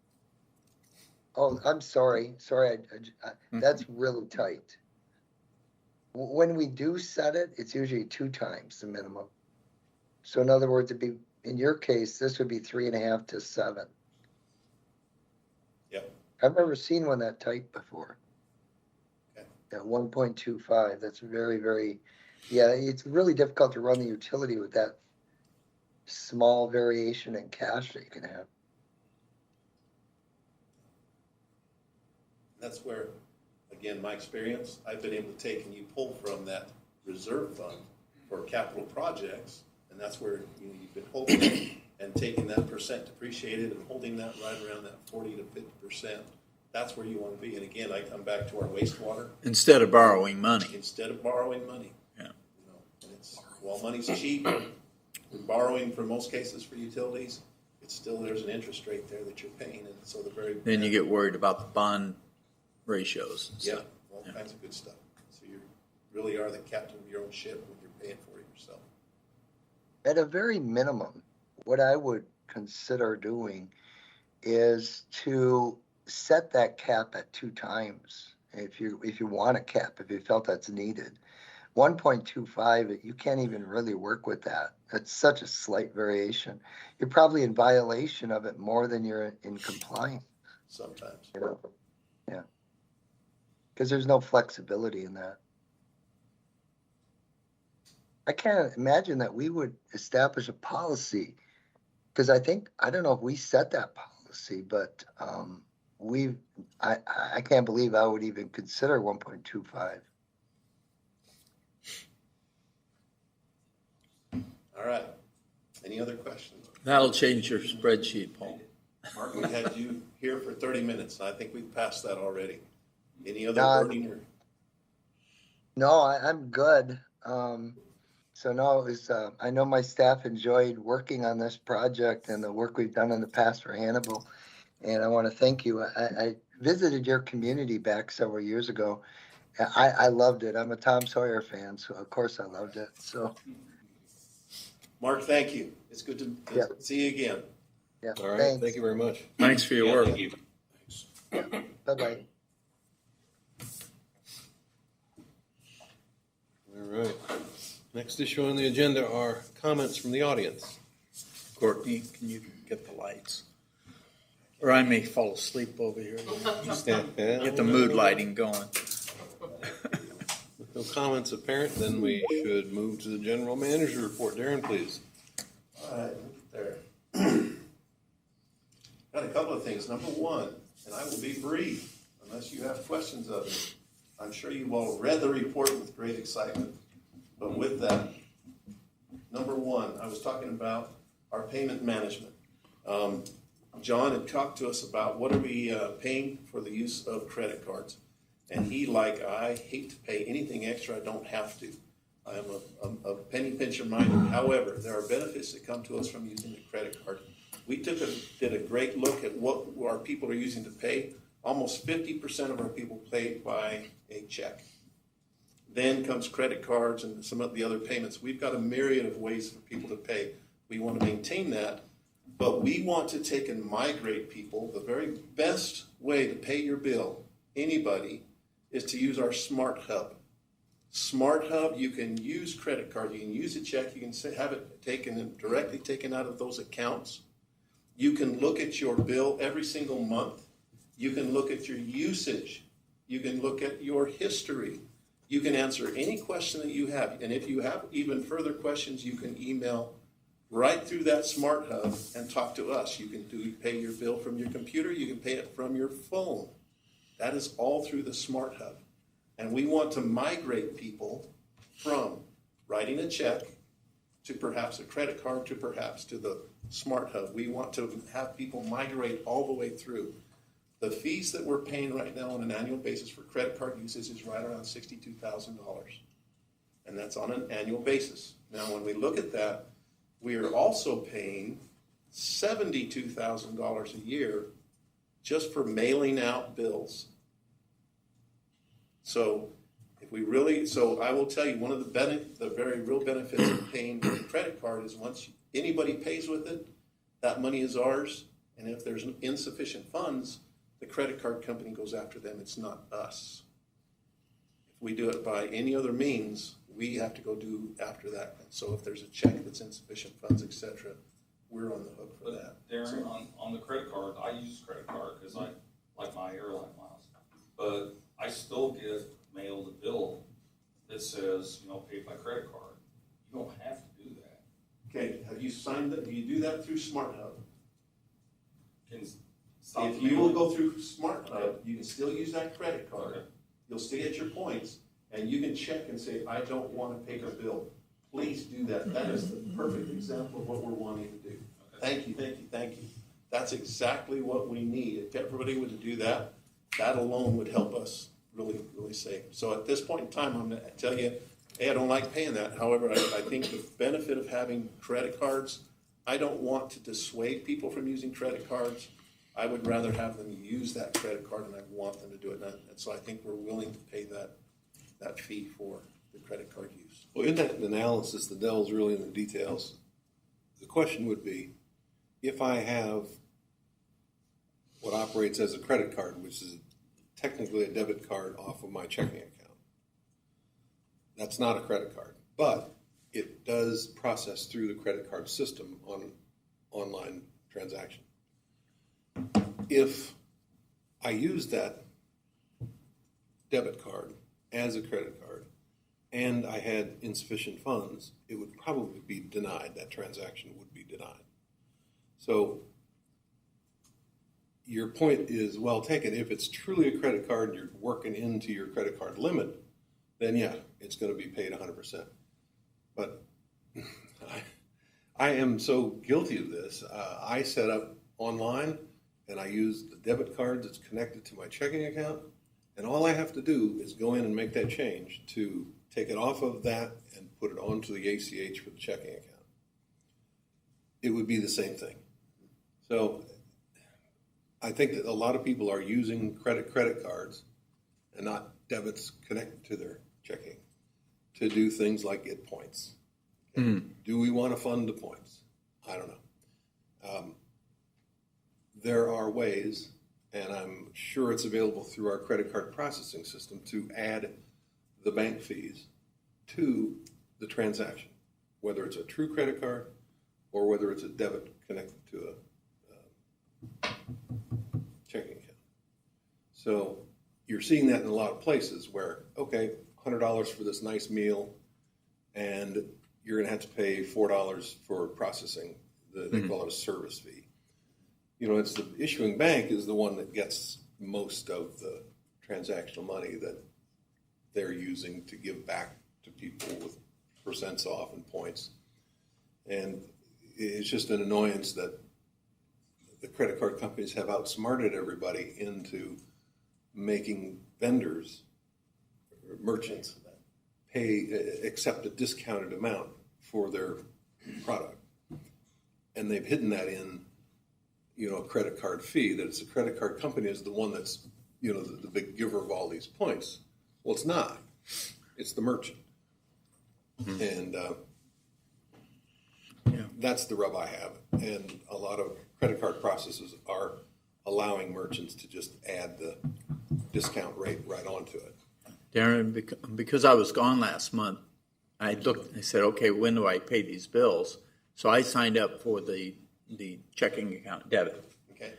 Oh, I'm sorry. Sorry, that's really tight. When we do set it, it's usually 2 times the minimum. So in other words, it'd be, in your case, this would be 3.5 to 7. Yep. I've never seen one that tight before. Okay. At 1.25, that's very, very, yeah, it's really difficult to run the utility with that small variation in cash that you can have. That's where, again, my experience, I've been able to take and you pull from that reserve fund for capital projects, and that's where you've been holding and taking that percent depreciated and holding that right around that 40 to 50%. That's where you want to be. And again, I come back to our wastewater. Instead of borrowing money. Instead of borrowing money. Yeah. And it's, while money's cheap, we're borrowing for most cases for utilities, it's still, there's an interest rate there that you're paying. And so the very. Then you get worried about the bond ratios and stuff. All kinds of good stuff. So you really are the captain of your own ship when you're paying for it yourself. At a very minimum, what I would consider doing is to set that cap at 2 times. If you want a cap, if you felt that's needed. 1.25, you can't even really work with that. That's such a slight variation. You're probably in violation of it more than you're in compliance. Sometimes. Yeah. Because there's no flexibility in that. I can't imagine that we would establish a policy, because I don't know if we set that policy, but I can't believe I would even consider 1.25. All right. Any other questions? That'll change your spreadsheet, Paul. Mark, we had you here for 30 minutes. I think we've passed that already. Any other No, burning or? No, I'm good. So no, it was, I know my staff enjoyed working on this project and the work we've done in the past for Hannibal. And I want to thank you. I visited your community back several years ago. I loved it. I'm a Tom Sawyer fan, so of course I loved it. So, Mark, thank you. It's good to see you again. yeah, All right, thanks. thank you very much. Thanks for your work. Thank you. Bye-bye. All right. Next issue on the agenda are comments from the audience. Courtney, can you get the lights? Or I may fall asleep over here. Get the mood lighting going. With no comments apparent, then we should move to the general manager report. Darren, please. All right, there. Got a couple of things. Number one, and I will be brief unless you have questions of it. I'm sure you've all read the report with great excitement. But with that, number one, I was talking about our payment management. John had talked to us about what are we paying for the use of credit cards. And he, like I, hate to pay anything extra I don't have to. I am a penny pincher minded. However, there are benefits that come to us from using the credit card. We did a great look at what our people are using to pay. Almost 50% of our people pay by a check. Then comes credit cards and some of the other payments. We've got a myriad of ways for people to pay. We want to maintain that, but we want to take and migrate people. The very best way to pay your bill, anybody, is to use our Smart Hub. Smart Hub, you can use credit card, you can use a check, you can have it taken and directly taken out of those accounts. You can look at your bill every single month. You can look at your usage. You can look at your history. You can answer any question that you have. And if you have even further questions, you can email right through that Smart Hub and talk to us. You can pay your bill from your computer. You can pay it from your phone. That is all through the Smart Hub. And we want to migrate people from writing a check to perhaps a credit card to perhaps to the Smart Hub. We want to have people migrate all the way through. The fees that we're paying right now on an annual basis for credit card usage is right around $62,000. And that's on an annual basis. Now, when we look at that, we are also paying $72,000 a year just for mailing out bills. So if we really, so I will tell you, one of the very real benefits of paying with a credit card is once anybody pays with it, that money is ours. And if there's insufficient funds, the credit card company goes after them. It's not us. If we do it by any other means, we have to go do after that. So if there's a check that's insufficient funds, et cetera, we're on the hook for that. Darren, on the credit card, I use credit card because I like my airline miles. But I still get mailed a bill that says, paid by credit card. You don't have to do that. Okay, have you signed that? Do you do that through Smart Hub? Stop If the you will mail. go through Smart Hub, you can still use that credit card. Okay. You'll still get your points, and you can check and say, I don't want to pay a bill. Please do that. That is the perfect example of what we're wanting to do. Thank you, thank you, thank you. That's exactly what we need. If everybody would do that, that alone would help us really, really save. So at this point in time, I'm going to tell you, hey, I don't like paying that. However, I think the benefit of having credit cards, I don't want to dissuade people from using credit cards. I would rather have them use that credit card, and I want them to do it. And so I think we're willing to pay that fee for the credit card use. Well, in that analysis, the devil's really in the details. The question would be, if I have what operates as a credit card, which is technically a debit card off of my checking account, that's not a credit card, but it does process through the credit card system on online transaction. If I use that debit card as a credit card and I had insufficient funds, it would probably be denied. That transaction would be denied. So your point is well taken. If it's truly a credit card and you're working into your credit card limit, then yeah, it's going to be paid 100%. But I am so guilty of this. I set up online and I use the debit card that's connected to my checking account, and all I have to do is go in and make that change to take it off of that and put it onto the ACH for the checking account. It would be the same thing. So I think that a lot of people are using credit cards and not debits connected to their checking to do things like get points. Do we want to fund the points? I don't know. There are ways, and I'm sure it's available through our credit card processing system, to add the bank fees to the transaction, whether it's a true credit card or whether it's a debit connected to a checking account. So you're seeing that in a lot of places where, okay, $100 for this nice meal, and you're going to have to pay $4 for processing. They call it a service fee. It's the issuing bank is the one that gets most of the transactional money that they're using to give back to people with percents off and points. And it's just an annoyance that the credit card companies have outsmarted everybody into making vendors, or merchants, accept a discounted amount for their product. And they've hidden that in a credit card fee, that it's a credit card company is the one that's, the big giver of all these points. Well, it's not. It's the merchant. And that's the rub I have. And a lot of credit card processors are allowing merchants to just add the discount rate right onto it. Darren, because I was gone last month, I said, okay, when do I pay these bills? So I signed up for the checking account debit. Okay.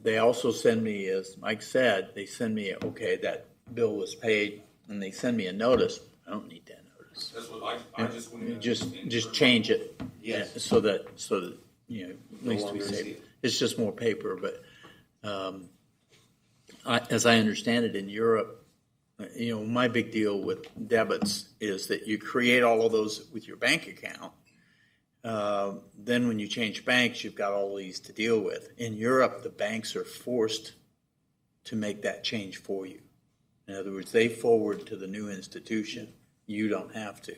They also send me, as Mike said, okay, that bill was paid, and they send me a notice. I don't need that notice. That's what I just went in. Just change it. Yes. So that at least we longer save. receipt. It's just more paper, but as I understand it, in Europe, my big deal with debits is that you create all of those with your bank account. Then when you change banks, you've got all these to deal with. In Europe, the banks are forced to make that change for you. In other words, they forward to the new institution. You don't have to.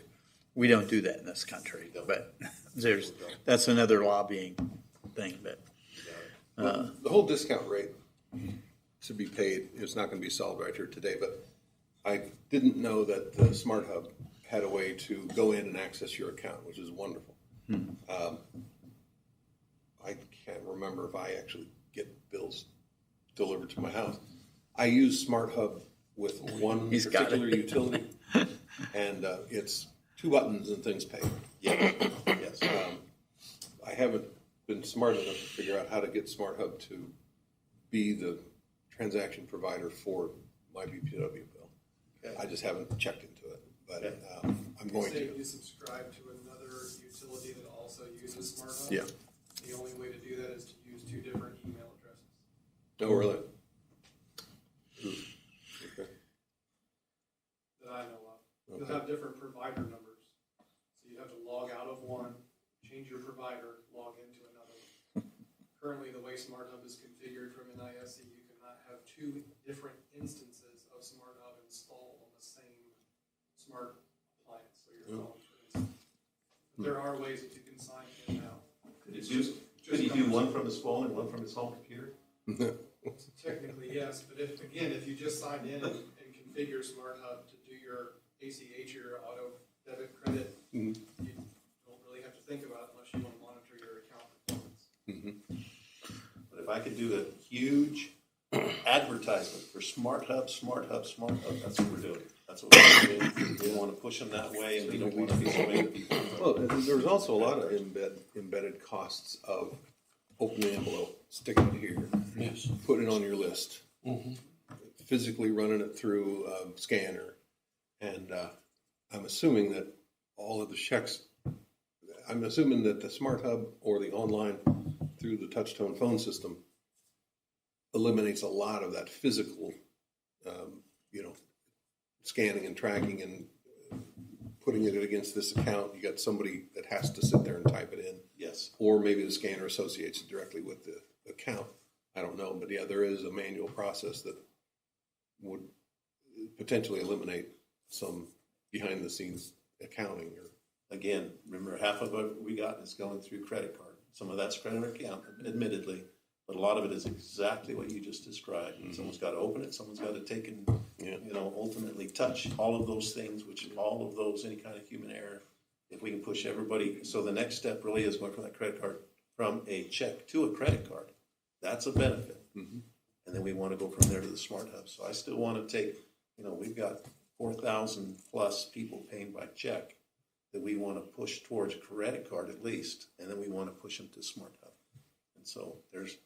We don't do that in this country, but that's another lobbying thing. But The whole discount rate to be paid is not going to be solved right here today, but I didn't know that the Smart Hub had a way to go in and access your account, which is wonderful. I can't remember if I actually get bills delivered to my house. I use Smart Hub with one He's got particular it. utility, and it's 2 buttons and things pay. Yeah, yes. I haven't been smart enough to figure out how to get Smart Hub to be the transaction provider for my BPW bill. Okay. I just haven't checked into it, but Okay. I'm going Say to. you subscribe to another utility that also uses Smart Hub. Yeah. The only way to do that is to use 2 different email addresses. Oh, really? Okay. That I know of. You'll Okay. have different provider numbers. So you have to log out of one, change your provider, log into another one. Currently, the way Smart Hub is configured from NISC, you cannot have 2 different instances of Smart Hub installed on the same smart appliance, so your phone, for instance. But there are ways that you can sign in now. Could you do one from his phone and one from his home computer? Technically, yes, but if you just signed in and configure Smart Hub to do your ACH, your auto debit credit, you don't really have to think about it unless you want to monitor your account performance. But if I could do a huge advertisement for Smart Hub, that's what we're doing. That's what we're doing. We want to push them that way, and we don't want to be swaying people. Well, there's also a lot of embedded costs of opening the envelope, sticking it here, Yes. putting it on your list, physically running it through a scanner, and I'm assuming that all of the checks. I'm assuming that the Smart Hub or the online through the touch-tone phone system eliminates a lot of that physical, scanning and tracking and putting it against this account. You got somebody that has to sit there and type it in. Yes. Or maybe the scanner associates it directly with the account. I don't know, but yeah, there is a manual process that would potentially eliminate some behind-the-scenes accounting. Or Again, remember, half of what we got is going through credit card. Some of that's credit account, admittedly, but a lot of it is exactly what you just described. Someone's got to open it, someone's got to take and, ultimately touch all of those things, any kind of human error. If we can push everybody, so the next step really is going from that credit card, from a check to a credit card. That's a benefit. And then we want to go from there to the Smart Hub. So I still want to take, we've got 4,000 plus people paying by check that we want to push towards credit card at least, and then we want to push them to Smart Hub. And so there's,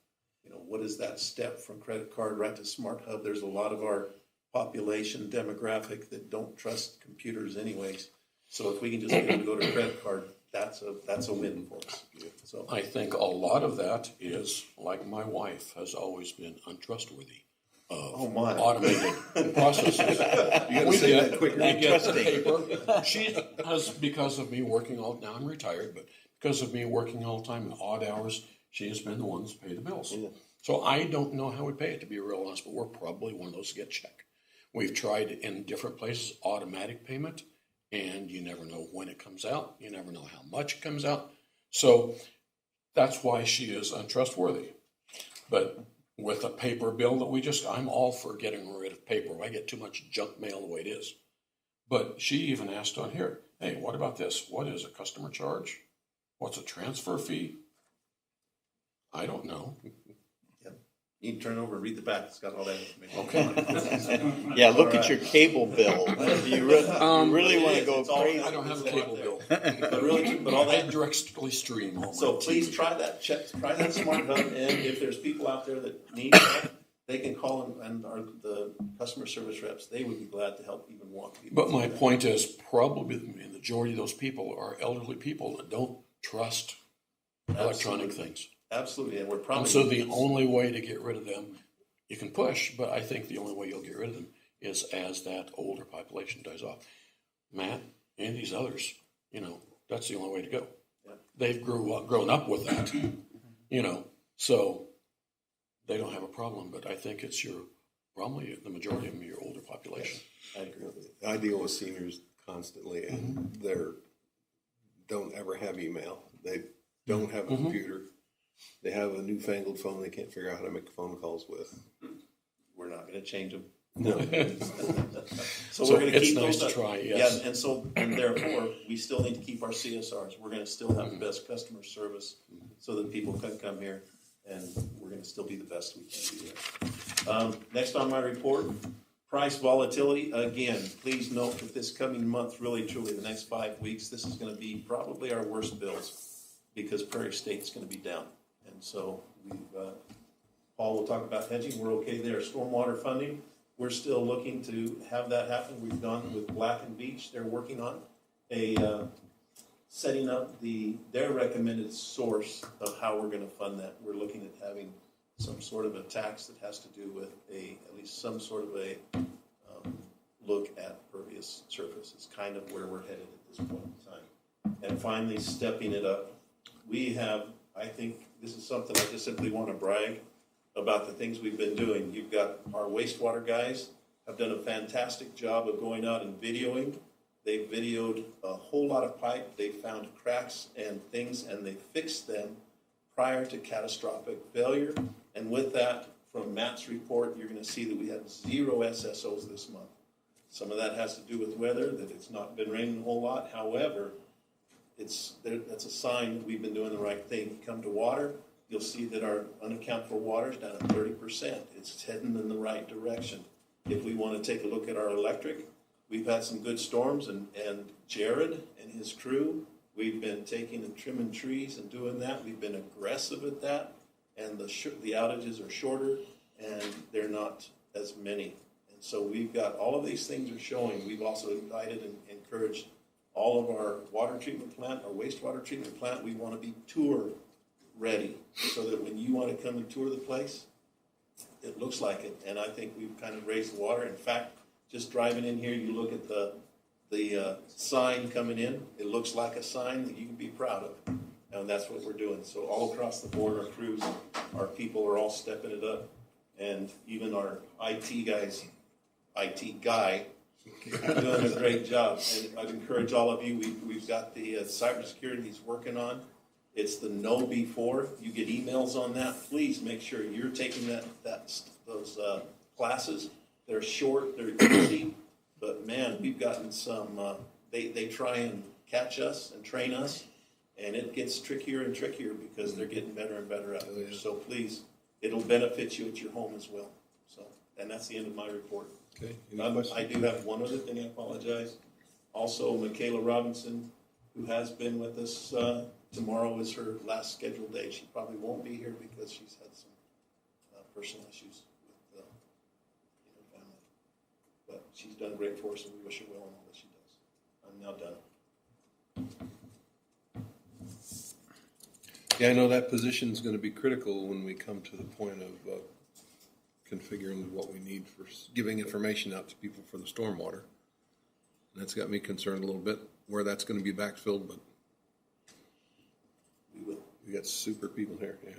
what is that step from credit card right to Smart Hub? There's a lot of our population demographic that don't trust computers anyways. So if we can just get them to go to credit card, that's a win for us. So I think a lot of that is, like my wife has always been untrustworthy of automated processes. you got to say that quicker. We get the paper. She has, because of me working now I'm retired, but because of me working all the time in odd hours, she has been the one to pay the bills. Yeah. So I don't know how we pay it, to be real honest, but we're probably one of those to get check. We've tried in different places automatic payment, and you never know when it comes out. You never know how much it comes out. So that's why she is untrustworthy. But with a paper bill that I'm all for getting rid of paper. I get too much junk mail the way it is. But she even asked on here, hey, what about this? What is a customer charge? What's a transfer fee? I don't know. you can turn over and read the back. It's got all that information. Okay. Yeah, look at your cable bill. You really want to go It's all- crazy. I don't have a cable bill. But all I that. directly stream all my So please TV. try that. Try that Smart Hub, and if there's people out there that need help, they can call and the customer service reps. They would be glad to help even walk people. But my point is, probably the majority of those people are elderly people that don't trust electronic things. Absolutely, and we're probably. And so the only way to get rid of them, you can push, but I think the only way you'll get rid of them is as that older population dies off. Matt and these others, that's the only way to go. Yeah. They've grown up with that, so they don't have a problem. But I think it's probably the majority of them are your older population. I agree with you. I deal with seniors constantly, and they don't ever have email. They don't have a computer. They have a newfangled phone they can't figure out how to make phone calls with. We're not going to change them. No. So we're going to it's keep nice those. to try, yes. Yeah, and therefore, we still need to keep our CSRs. We're going to still have the best customer service so that people can come here, and we're going to still be the best we can be there. Next on my report, Price volatility, again, please note that this coming month, really truly the next 5 weeks, this is gonna be probably our worst bills because Prairie State's gonna be down. And so Paul will talk about hedging, we're okay there. Stormwater funding, we're still looking to have that happen. We've done with Black and Beach, they're working on setting up their recommended source of how we're gonna fund that. We're looking at having some sort of a tax that has to do with at least some sort of a look at pervious surfaces, kind of where we're headed at this point in time. And finally, stepping it up. We have, I think this is something I just simply want to brag about the things we've been doing. You've got our wastewater guys have done a fantastic job of going out and videoing. They've videoed a whole lot of pipe. They found cracks and things, and they fixed them prior to catastrophic failure. And with that, from Matt's report, you're going to see that we have 0 SSOs this month. Some of that has to do with weather, that it's not been raining a whole lot. However, that's a sign that we've been doing the right thing. You come to water, you'll see that our unaccounted for water is down at 30%. It's heading in the right direction. If we want to take a look at our electric, we've had some good storms, and Jared and his crew, we've been taking and trimming trees and doing that. We've been aggressive at that, and the outages are shorter, and they're not as many. And so we've got all of these things are showing. We've also invited and encouraged all of our water treatment plant, our wastewater treatment plant. We want to be tour ready so that when you want to come and tour the place, it looks like it. And I think we've kind of raised the water. In fact, just driving in here, you look at the sign coming in, it looks like a sign that you can be proud of. And that's what we're doing. So all across the board, our crews, our people are all stepping it up. And even our IT guy, doing a great job. And I'd encourage all of you, we've got the cybersecurity he's working on. It's the know before. You get emails on that. Please make sure you're taking those classes. They're short, they're easy. But man, we've gotten some, they try and catch us and train us, and it gets trickier and trickier because they're getting better and better out there. So please, it'll benefit you at your home as well. So, and that's the end of my report. Okay. I do have one other thing, I apologize. Also, Michaela Robinson, who has been with us, tomorrow is her last scheduled day. She probably won't be here because she's had some personal issues with her family. But she's done great for us, and we wish her well in all that she does. I'm now done. Yeah, I know that position is going to be critical when we come to the point of configuring what we need for giving information out to people for the stormwater. And that's got me concerned a little bit where that's going to be backfilled, but we got super people here. Yeah.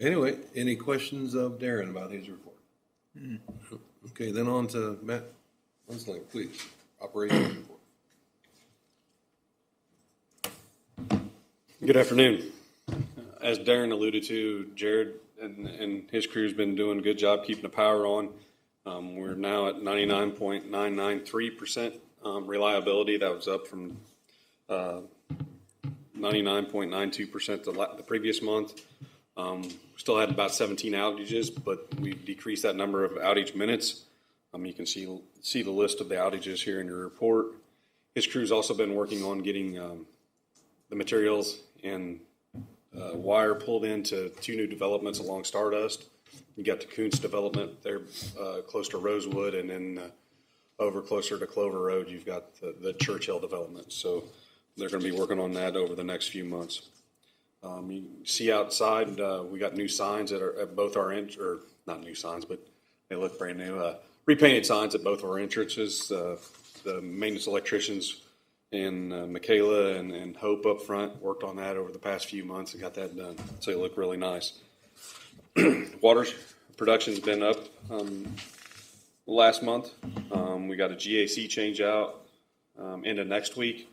Anyway, any questions of Darren about his report? Okay, then on to Matt Winsling, please. Operations report. Good afternoon. As Darren alluded to, Jared and his crew's been doing a good job keeping the power on. We're now at 99.993% reliability. That was up from 99.92% the previous month. Still had about 17 outages, but we've decreased that number of outage minutes. You can see the list of the outages here in your report. His crew's also been working on getting the materials and wire pulled into 2 new developments along Stardust. You got the Kuntz development there close to Rosewood, and then over closer to Clover Road, you've got the Churchill development. So they're going to be working on that over the next few months. You see outside, we got new signs at both our or not new signs, but they look brand new. Repainted signs at both of our entrances. The maintenance electricians and Michaela and Hope up front worked on that over the past few months and got that done. So it looked really nice. Water production's been up last month. We got a GAC change out into next week.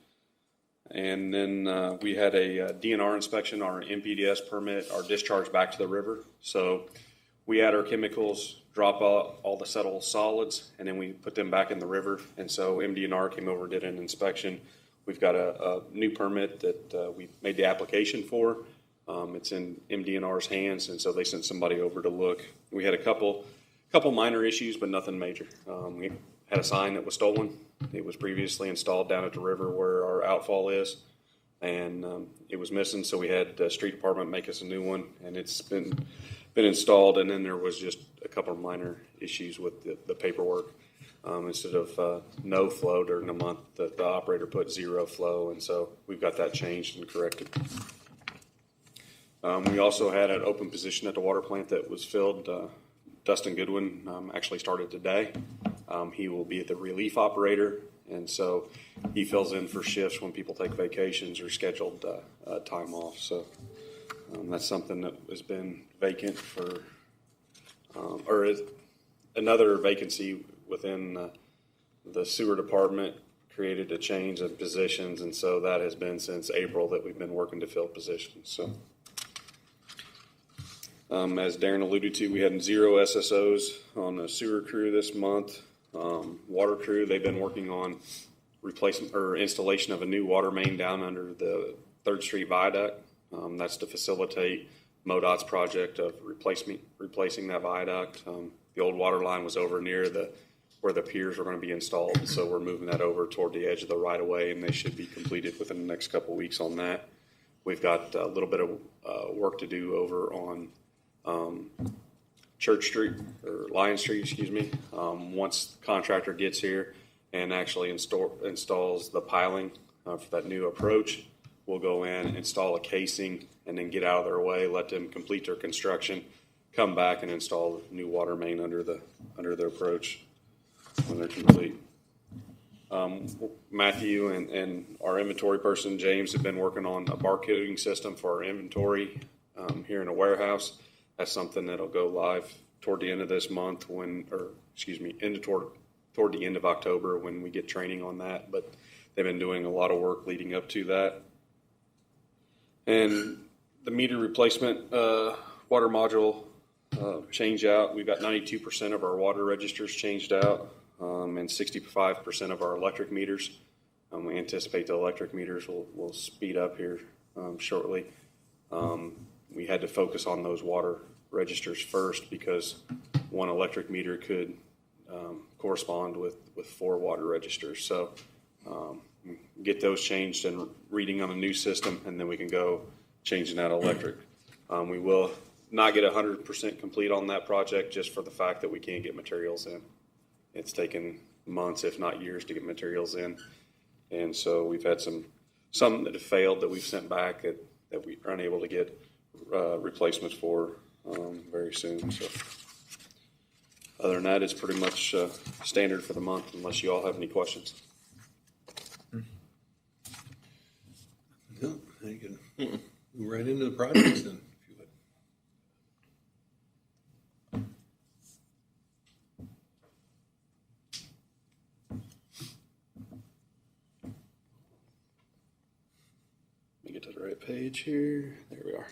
And then we had a DNR inspection, our MPDS permit, our discharge back to the river. So we add our chemicals, drop out all the settled solids, and then we put them back in the river. And so MDNR came over, did an inspection. We've got a new permit that we made the application for. It's in MDNR's hands, and so they sent somebody over to look. We had a couple Couple minor issues, but nothing major. We had a sign that was stolen. It was previously installed down at the river where our outfall is, and it was missing. So we had the street department make us a new one, and it's been installed. And then there was just a couple of minor issues with the paperwork. Instead of no flow during the month, the operator put 0 flow, and so we've got that changed and corrected. We also had an open position at the water plant that was filled. Dustin Goodwin actually started today. He will be the relief operator, and so he fills in for shifts when people take vacations or scheduled time off. So that's something that has been vacant for, or is another vacancy within the sewer department created a change of positions, and so that has been since April that we've been working to fill positions. So. As Darren alluded to, we had 0 SSOs on the sewer crew this month. Water crew, they've been working on replacement or installation of a new water main down under the 3rd Street Viaduct. That's to facilitate MoDOT's project of replacing that viaduct. The old water line was over near where the piers are going to be installed, so we're moving that over toward the edge of the right-of-way, and they should be completed within the next couple of weeks on that. We've got a little bit of work to do over on Church Street, or Lion Street, excuse me. Once the contractor gets here and actually installs the piling for that new approach, we'll go in, install a casing, and then get out of their way, let them complete their construction, come back and install the new water main under the approach when they're complete. Matthew and our inventory person, James, have been working on a barcoding system for our inventory here in the warehouse. That's something that'll go live toward the end of this month toward the end of October when we get training on that. But they've been doing a lot of work leading up to that. And the meter replacement water module change out. We've got 92% of our water registers changed out and 65% of our electric meters. We anticipate the electric meters will speed up here shortly. We had to focus on those water registers first because one electric meter could correspond with 4 water registers. So get those changed and reading on a new system, and then we can go changing that electric. We will not get 100% complete on that project just for the fact that we can't get materials in. It's taken months, if not years, to get materials in. And so we've had some that have failed that we've sent back that we are unable to get replacements for very soon. So other than that, it's pretty much standard for the month, unless you all have any questions. No, you can move right into the projects then, if you would. Let me get to the right page here. There we are.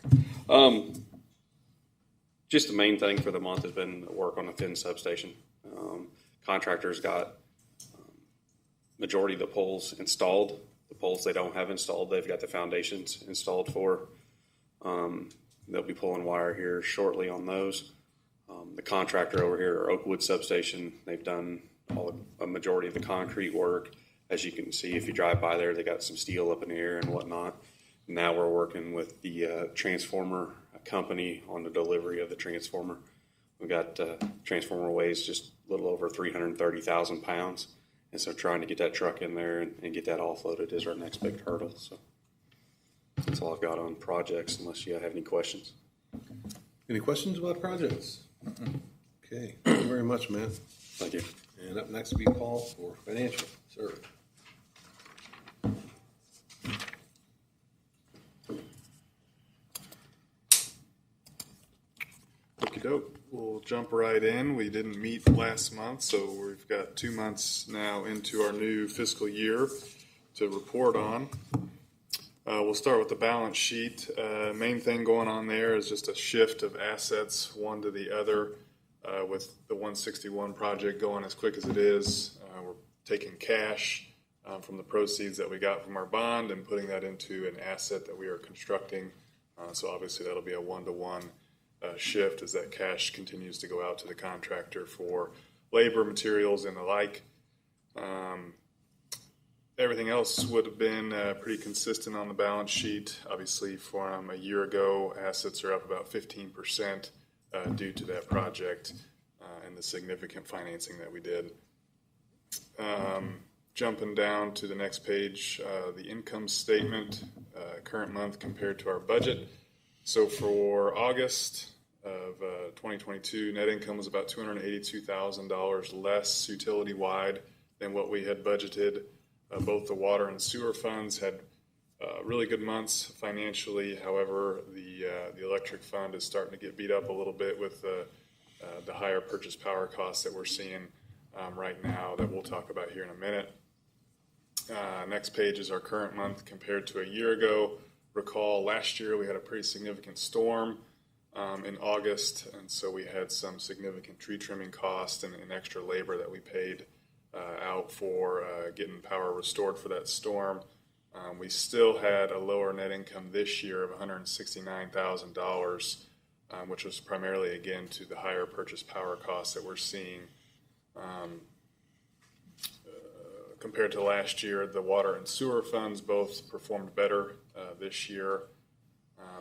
Just the main thing for the month has been work on a thin substation. Contractors got majority of the poles installed. The poles they don't have installed, they've got the foundations installed for. They'll be pulling wire here shortly on those. The contractor over here, our Oakwood substation, they've done a majority of the concrete work. As you can see, if you drive by there, they got some steel up in the air and whatnot. Now we're working with the transformer company on the delivery of the transformer. We got transformer weighs just a little over 330,000 pounds. And so trying to get that truck in there and get that offloaded is our next big hurdle. So that's all I've got on projects, unless you have any questions. Any questions about projects? Okay, thank you very much, man. Thank you. And up next will be Paul for financial, sir. Okey-doke. We'll jump right in. We didn't meet last month, so we've got 2 months now into our new fiscal year to report on. We'll start with the balance sheet. Main thing going on there is just a shift of assets one to the other. With the 161 project going as quick as it is, we're taking cash from the proceeds that we got from our bond and putting that into an asset that we are constructing. So obviously that'll be a one-to-one shift as that cash continues to go out to the contractor for labor, materials, and the like. Everything else would have been pretty consistent on the balance sheet. Obviously, from a year ago, assets are up about 15% due to that project and the significant financing that we did. Jumping down to the next page, the income statement, current month compared to our budget. So for August of 2022, net income was about $282,000 less utility-wide than what we had budgeted. Both the water and sewer funds had really good months financially. However, the electric fund is starting to get beat up a little bit with the higher purchase power costs that we're seeing right now that we'll talk about here in a minute. Next page is our current month compared to a year ago. Recall last year we had a pretty significant storm in August, and so we had some significant tree trimming costs and extra labor that we paid out for getting power restored for that storm. We still had a lower net income this year of $169,000, which was primarily, again, to the higher purchase power costs that we're seeing. Compared to last year, the water and sewer funds both performed better this year.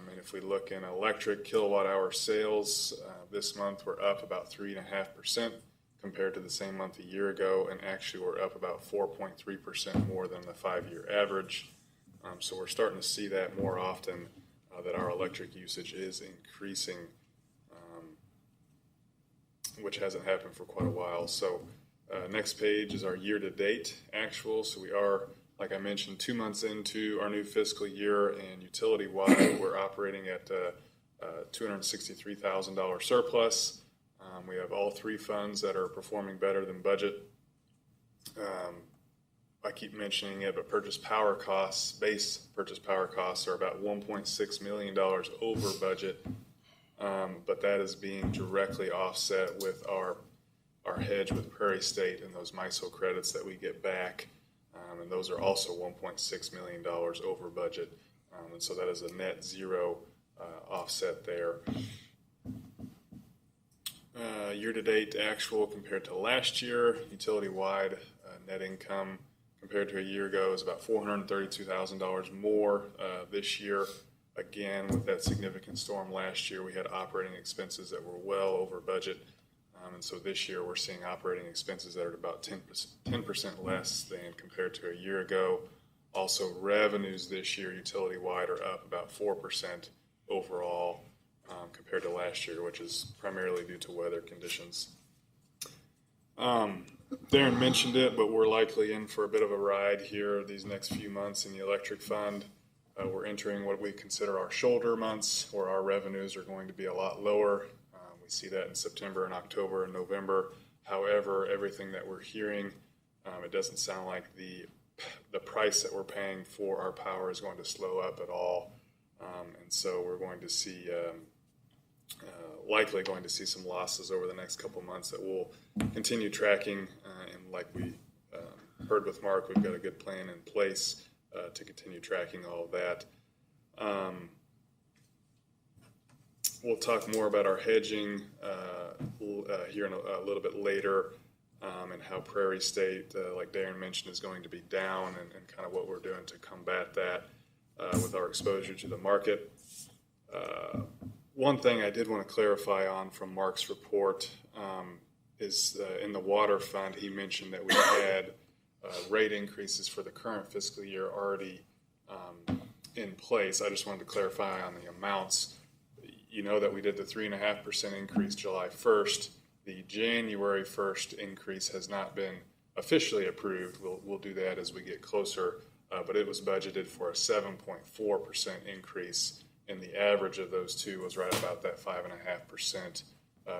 And if we look in electric kilowatt hour sales, this month we're up about 3.5% compared to the same month a year ago, and actually we're up about 4.3% more than the 5-year average. So we're starting to see that more often, that our electric usage is increasing, which hasn't happened for quite a while. So next page is our year-to-date actual. So we are, like I mentioned, 2 months into our new fiscal year, and utility-wide, we're operating at $263,000 surplus. We have all 3 funds that are performing better than budget. I keep mentioning it, but purchase power costs, base purchase power costs are about $1.6 million over budget, but that is being directly offset with our hedge with Prairie State and those MISO credits that we get back, and those are also $1.6 million over budget, and so that is a net zero offset there. Year-to-date actual compared to last year, utility-wide net income compared to a year ago is about $432,000 more this year. Again, with that significant storm last year, we had operating expenses that were well over budget, and so this year we're seeing operating expenses that are about 10% less than compared to a year ago. Also, revenues this year, utility-wide, are up about 4% overall compared to last year, which is primarily due to weather conditions. Darren mentioned it, but we're likely in for a bit of a ride here these next few months in the electric fund. We're entering what we consider our shoulder months, where our revenues are going to be a lot lower. We see that in September and October and November. However, everything that we're hearing, it doesn't sound like the price that we're paying for our power is going to slow up at all. And so we're going to see, likely going to see some losses over the next couple months that we'll continue tracking. And like we heard with Mark, we've got a good plan in place to continue tracking all of that. We'll talk more about our hedging here in a little bit later, and how Prairie State, like Darren mentioned, is going to be down, and kind of what we're doing to combat that with our exposure to the market. One thing I did want to clarify on from Mark's report is in the water fund, he mentioned that we had rate increases for the current fiscal year already in place. I just wanted to clarify on the amounts. You know that we did the 3.5% increase July 1st. The January 1st increase has not been officially approved. We'll do that as we get closer, but it was budgeted for a 7.4% increase, and the average of those two was right about that 5.5%,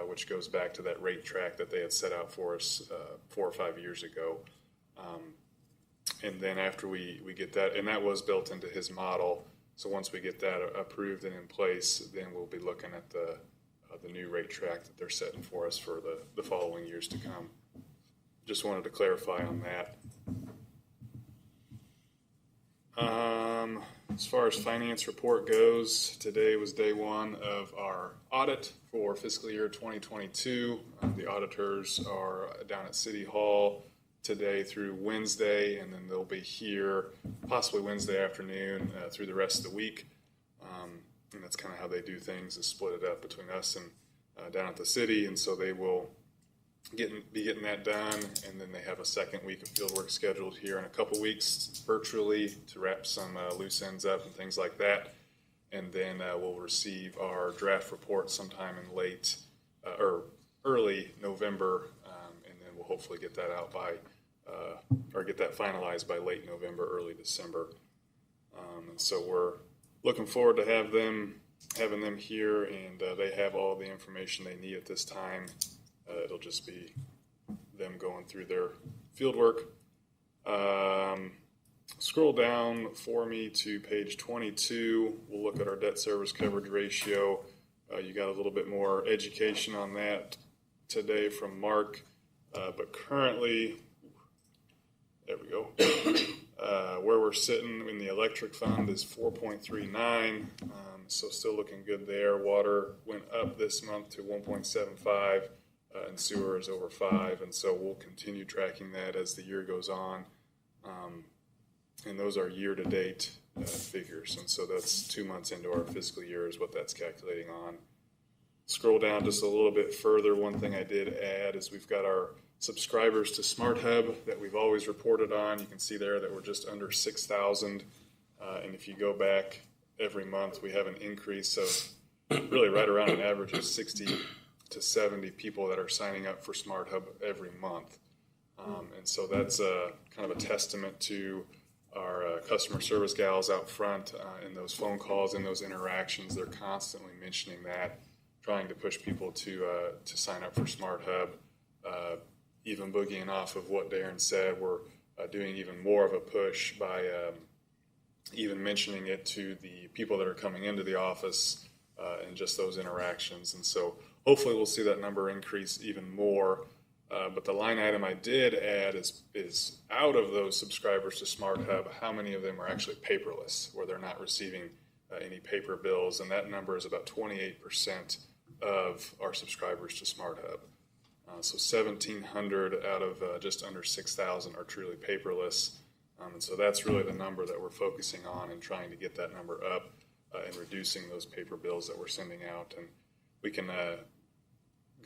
which goes back to that rate track that they had set out for us 4 or 5 years ago. And then after we get that, and that was built into his model, so once we get that approved and in place, then we'll be looking at the new rate track that they're setting for us for the following years to come. Just wanted to clarify on that. As far as finance report goes, today was day one of our audit for fiscal year 2022. The auditors are down at City Hall today through Wednesday, and then they'll be here possibly Wednesday afternoon through the rest of the week. And that's kind of how they do things, is split it up between us and down at the city. And so they will be getting that done, and then they have a second week of field work scheduled here in a couple weeks virtually to wrap some loose ends up and things like that. And then we'll receive our draft report sometime in late or early November, and then we'll hopefully get that out by or get that finalized by late November, early December. And so we're looking forward to having them here, and they have all the information they need at this time. It'll just be them going through their field work. Scroll down for me to page 22. We'll look at our debt service coverage ratio. You got a little bit more education on that today from Mark. But currently, there we go. Where we're sitting in the electric fund is 4.39. So still looking good there. Water went up this month to 1.75. And sewer is over 5, and so we'll continue tracking that as the year goes on. And those are year-to-date figures, and so that's 2 months into our fiscal year is what that's calculating on. Scroll down just a little bit further. One thing I did add is we've got our subscribers to Smart Hub that we've always reported on. You can see there that we're just under 6,000, and if you go back every month, we have an increase of really right around an average of 60 to 70 people that are signing up for Smart Hub every month. And so that's kind of a testament to our customer service gals out front in those phone calls and those interactions. They're constantly mentioning that, trying to push people to sign up for Smart Hub. Even boogieing off of what Darren said, we're doing even more of a push by even mentioning it to the people that are coming into the office and just those interactions. And so hopefully we'll see that number increase even more. But the line item I did add is out of those subscribers to Smart Hub, how many of them are actually paperless, where they're not receiving any paper bills, and that number is about 28% of our subscribers to Smart Hub. So 1,700 out of just under 6,000 are truly paperless. And so that's really the number that we're focusing on and trying to get that number up and reducing those paper bills that we're sending out. And we can go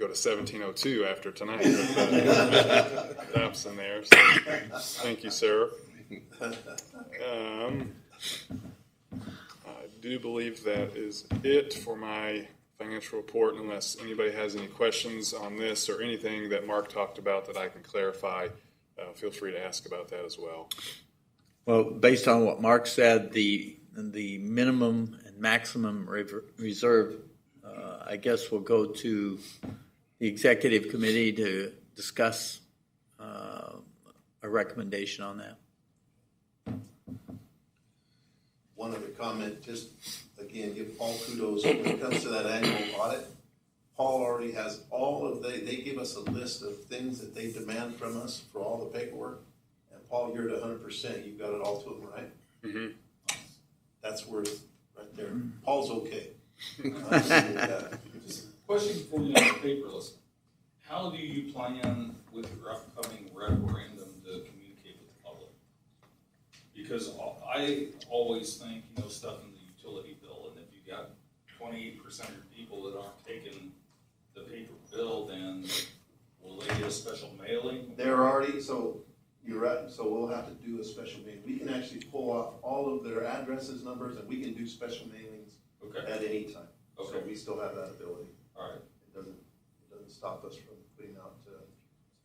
to 1702 after tonight with apps in there. So thank you, Sarah. I do believe that is it for my financial report, unless anybody has any questions on this or anything that Mark talked about that I can clarify. Feel free to ask about that as well. Well, based on what Mark said, the minimum and maximum reserve, I guess we'll go to the executive committee to discuss a recommendation on that. One other comment, just again, give Paul kudos when it comes to that annual audit. Paul already has all of they give us a list of things that they demand from us for all the paperwork. And Paul, you're at 100%. You've got it all to them, right? Mm-hmm. That's worth right there. Paul's okay. Question for you on paperless. How do you plan with your upcoming referendum to communicate with the public? Because I always think, stuff in the utility bill, and if you got 28% of your people that aren't taking the paper bill, then will they get a special mailing? They're already, so you're right, so we'll have to do a special mailing. We can actually pull off all of their addresses, numbers, and we can do special mailings at any time. Okay. So we still have that ability. All right. It doesn't stop us from putting out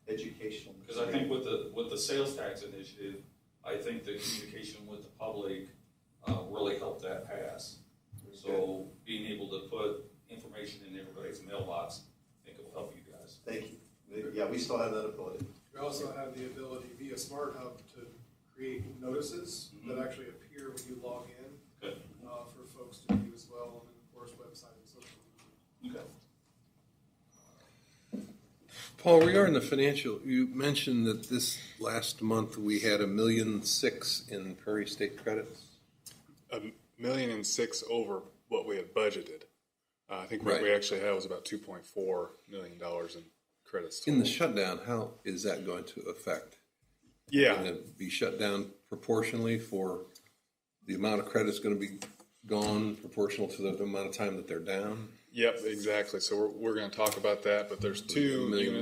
educational. Because I think with the sales tax initiative, I think the communication with the public really helped that pass. So being able to put information in everybody's mailbox, I think it will help you guys. Thank you. Yeah, we still have that ability. We also have the ability via Smart Hub to create notices that actually appear when you log in for folks to view as well on the course website and social media. Okay. Paul, regarding the financial, you mentioned that this last month we had $1.6 million in Prairie State credits. $1.6 million over what we had budgeted. I think what Right. we actually had was about $2.4 million in credits. In the total. shutdown, how is that going to affect? Yeah, Going to be shut down proportionally for the amount of credits going to be gone proportional to the amount of time that they're down? yep, exactly. So we're going to talk about that, but there's two $1 million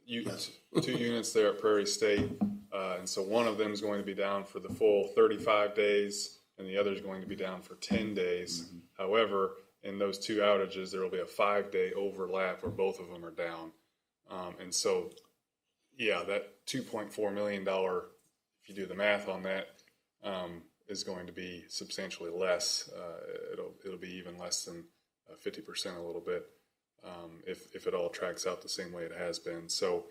units, two units there at Prairie State, and so one of them is going to be down for the full 35 days, and the other is going to be down for 10 days. Mm-hmm. However, in those two outages, there will be a 5-day overlap where both of them are down, and so yeah, that $2.4 million, if you do the math on that, is going to be substantially less. It'll be even less than 50%, a little bit, if it all tracks out the same way it has been. So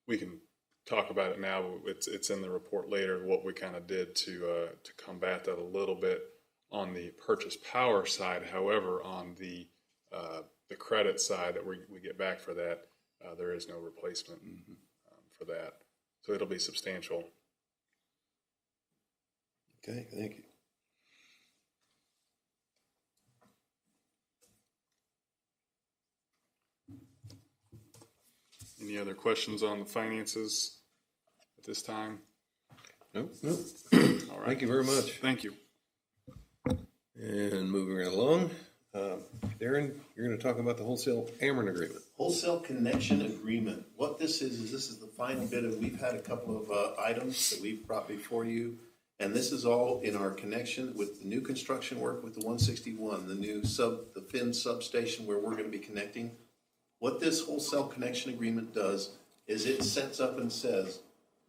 we can talk about it now. It's in the report later what we kind of did to combat that a little bit on the purchase power side. However, on the credit side that we get back for that, there is no replacement for that. So it'll be substantial. Okay, thank you. Any other questions on the finances at this time? Nope, nope. All right. Thank you very much. Thank you. And moving right along, Darren, you're going to talk about the wholesale Ameren agreement. Wholesale connection agreement. What this is this is the final bit of, we've had a couple of items that we've brought before you, and this is all in our connection with the new construction work with the 161, the new the Finn substation where we're going to be connecting. What this wholesale connection agreement does is it sets up and says,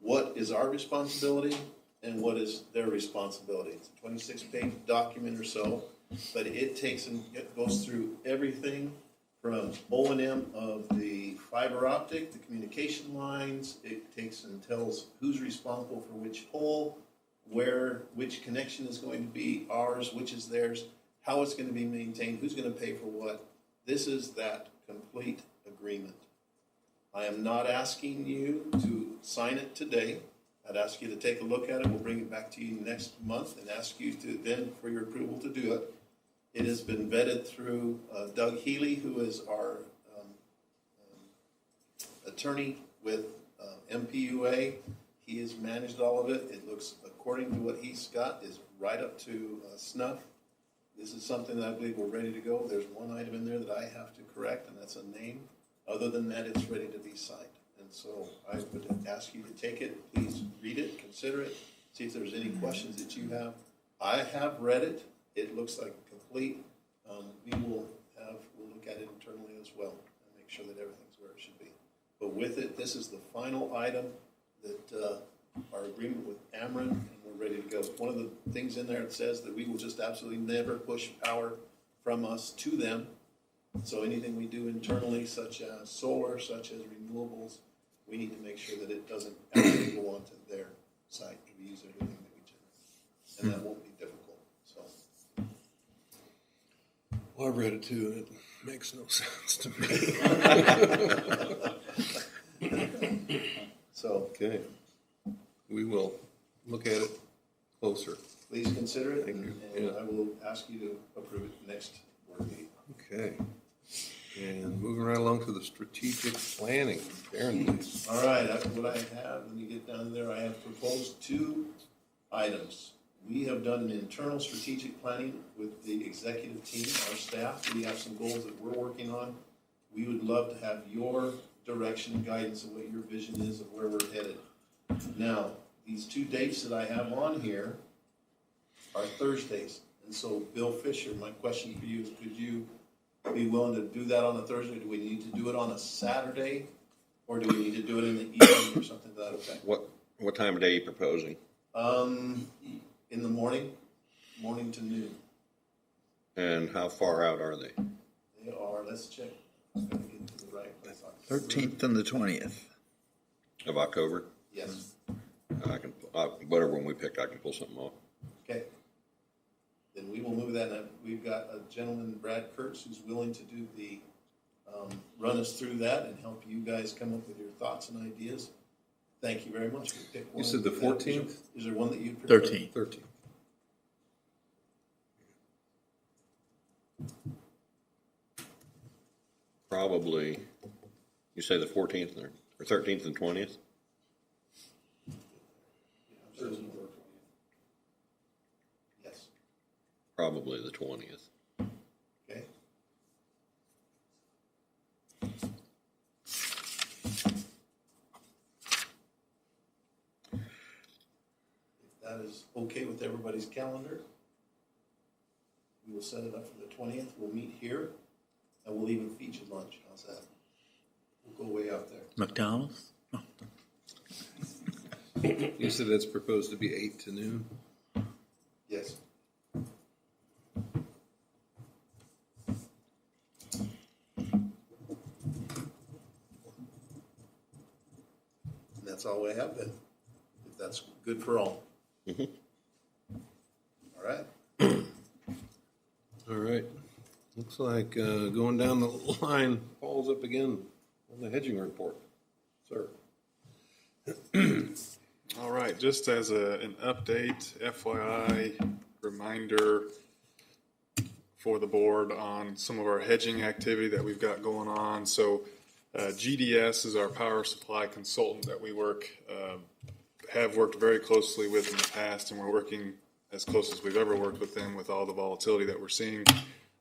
what is our responsibility and what is their responsibility. It's a 26-page document or so, but it takes and it goes through everything from O&M of the fiber optic, the communication lines. It takes and tells who's responsible for which pole, where, which connection is going to be ours, which is theirs, how it's going to be maintained, who's going to pay for what. This is that complete agreement. I am not asking you to sign it today. I'd ask you to take a look at it. We'll bring it back to you next month and ask you to then for your approval to do it. It has been vetted through Doug Healy, who is our attorney with MPUA. He has managed all of it. It looks, according to what he's got, is right up to snuff. This is something that I believe we're ready to go. There's one item in there that I have to correct, and that's a name. Other than that, it's ready to be signed. And so I would ask you to take it, please read it, consider it, see if there's any questions that you have. I have read it. It looks like complete. We'll look at it internally as well and make sure that everything's where it should be. But with it, this is the final item that our agreement with Ameren, and we're ready to go. One of the things in there, it says that we will just absolutely never push power from us to them. So anything we do internally, such as solar, such as renewables, we need to make sure that it doesn't actually go onto their site. We use everything that we generate, and that won't be difficult. So, Well, I've read it too, and it makes no sense to me. so Okay. We will look at it closer. please consider it, Thank and you. I will ask you to approve it next board meeting. Okay. And moving right along to the strategic planning. Darren, please. All right, that's what I have. When you get down there, I have proposed 2 items. We have done an internal strategic planning with the executive team, our staff. We have some goals that we're working on. We would love to have your direction and guidance of what your vision is of where we're headed. Now, these 2 dates that I have on here are Thursdays. And so, Bill Fisher, my question for you is, could you be willing to do that on a Thursday? Do we need to do it on a Saturday? Or do we need to do it in the evening or something to that effect? What time of day are you proposing? In the morning to noon. And how far out are they? They are, let's check. I'm gonna get to the right place. 13th and the 20th. Of October? Yes, I can, whatever one we pick, I can pull something off. okay. Then we will move that. And we've got a gentleman, Brad Kurtz, who's willing to do the run us through that and help you guys come up with your thoughts and ideas. Thank you very much. We'll pick one. You said the 14th? Is there one that you prefer? 13. 13th. Probably, you say the 14th or 13th and 20th? Yes. Probably the 20th. Okay. If that is okay with everybody's calendar, we will set it up for the 20th. We'll meet here, and we'll even feed you lunch. How's that? We'll go way out there. McDonald's? You said that's proposed to be 8 to noon? Yes. And that's all I have then, if that's good for all. Mm-hmm. All right. All right. Looks like going down the line, Paul's up again on the hedging report. Sir. All right, just as an update, FYI, reminder for the board on some of our hedging activity that we've got going on. So GDS is our power supply consultant that we have worked very closely with in the past, and we're working as close as we've ever worked with them with all the volatility that we're seeing.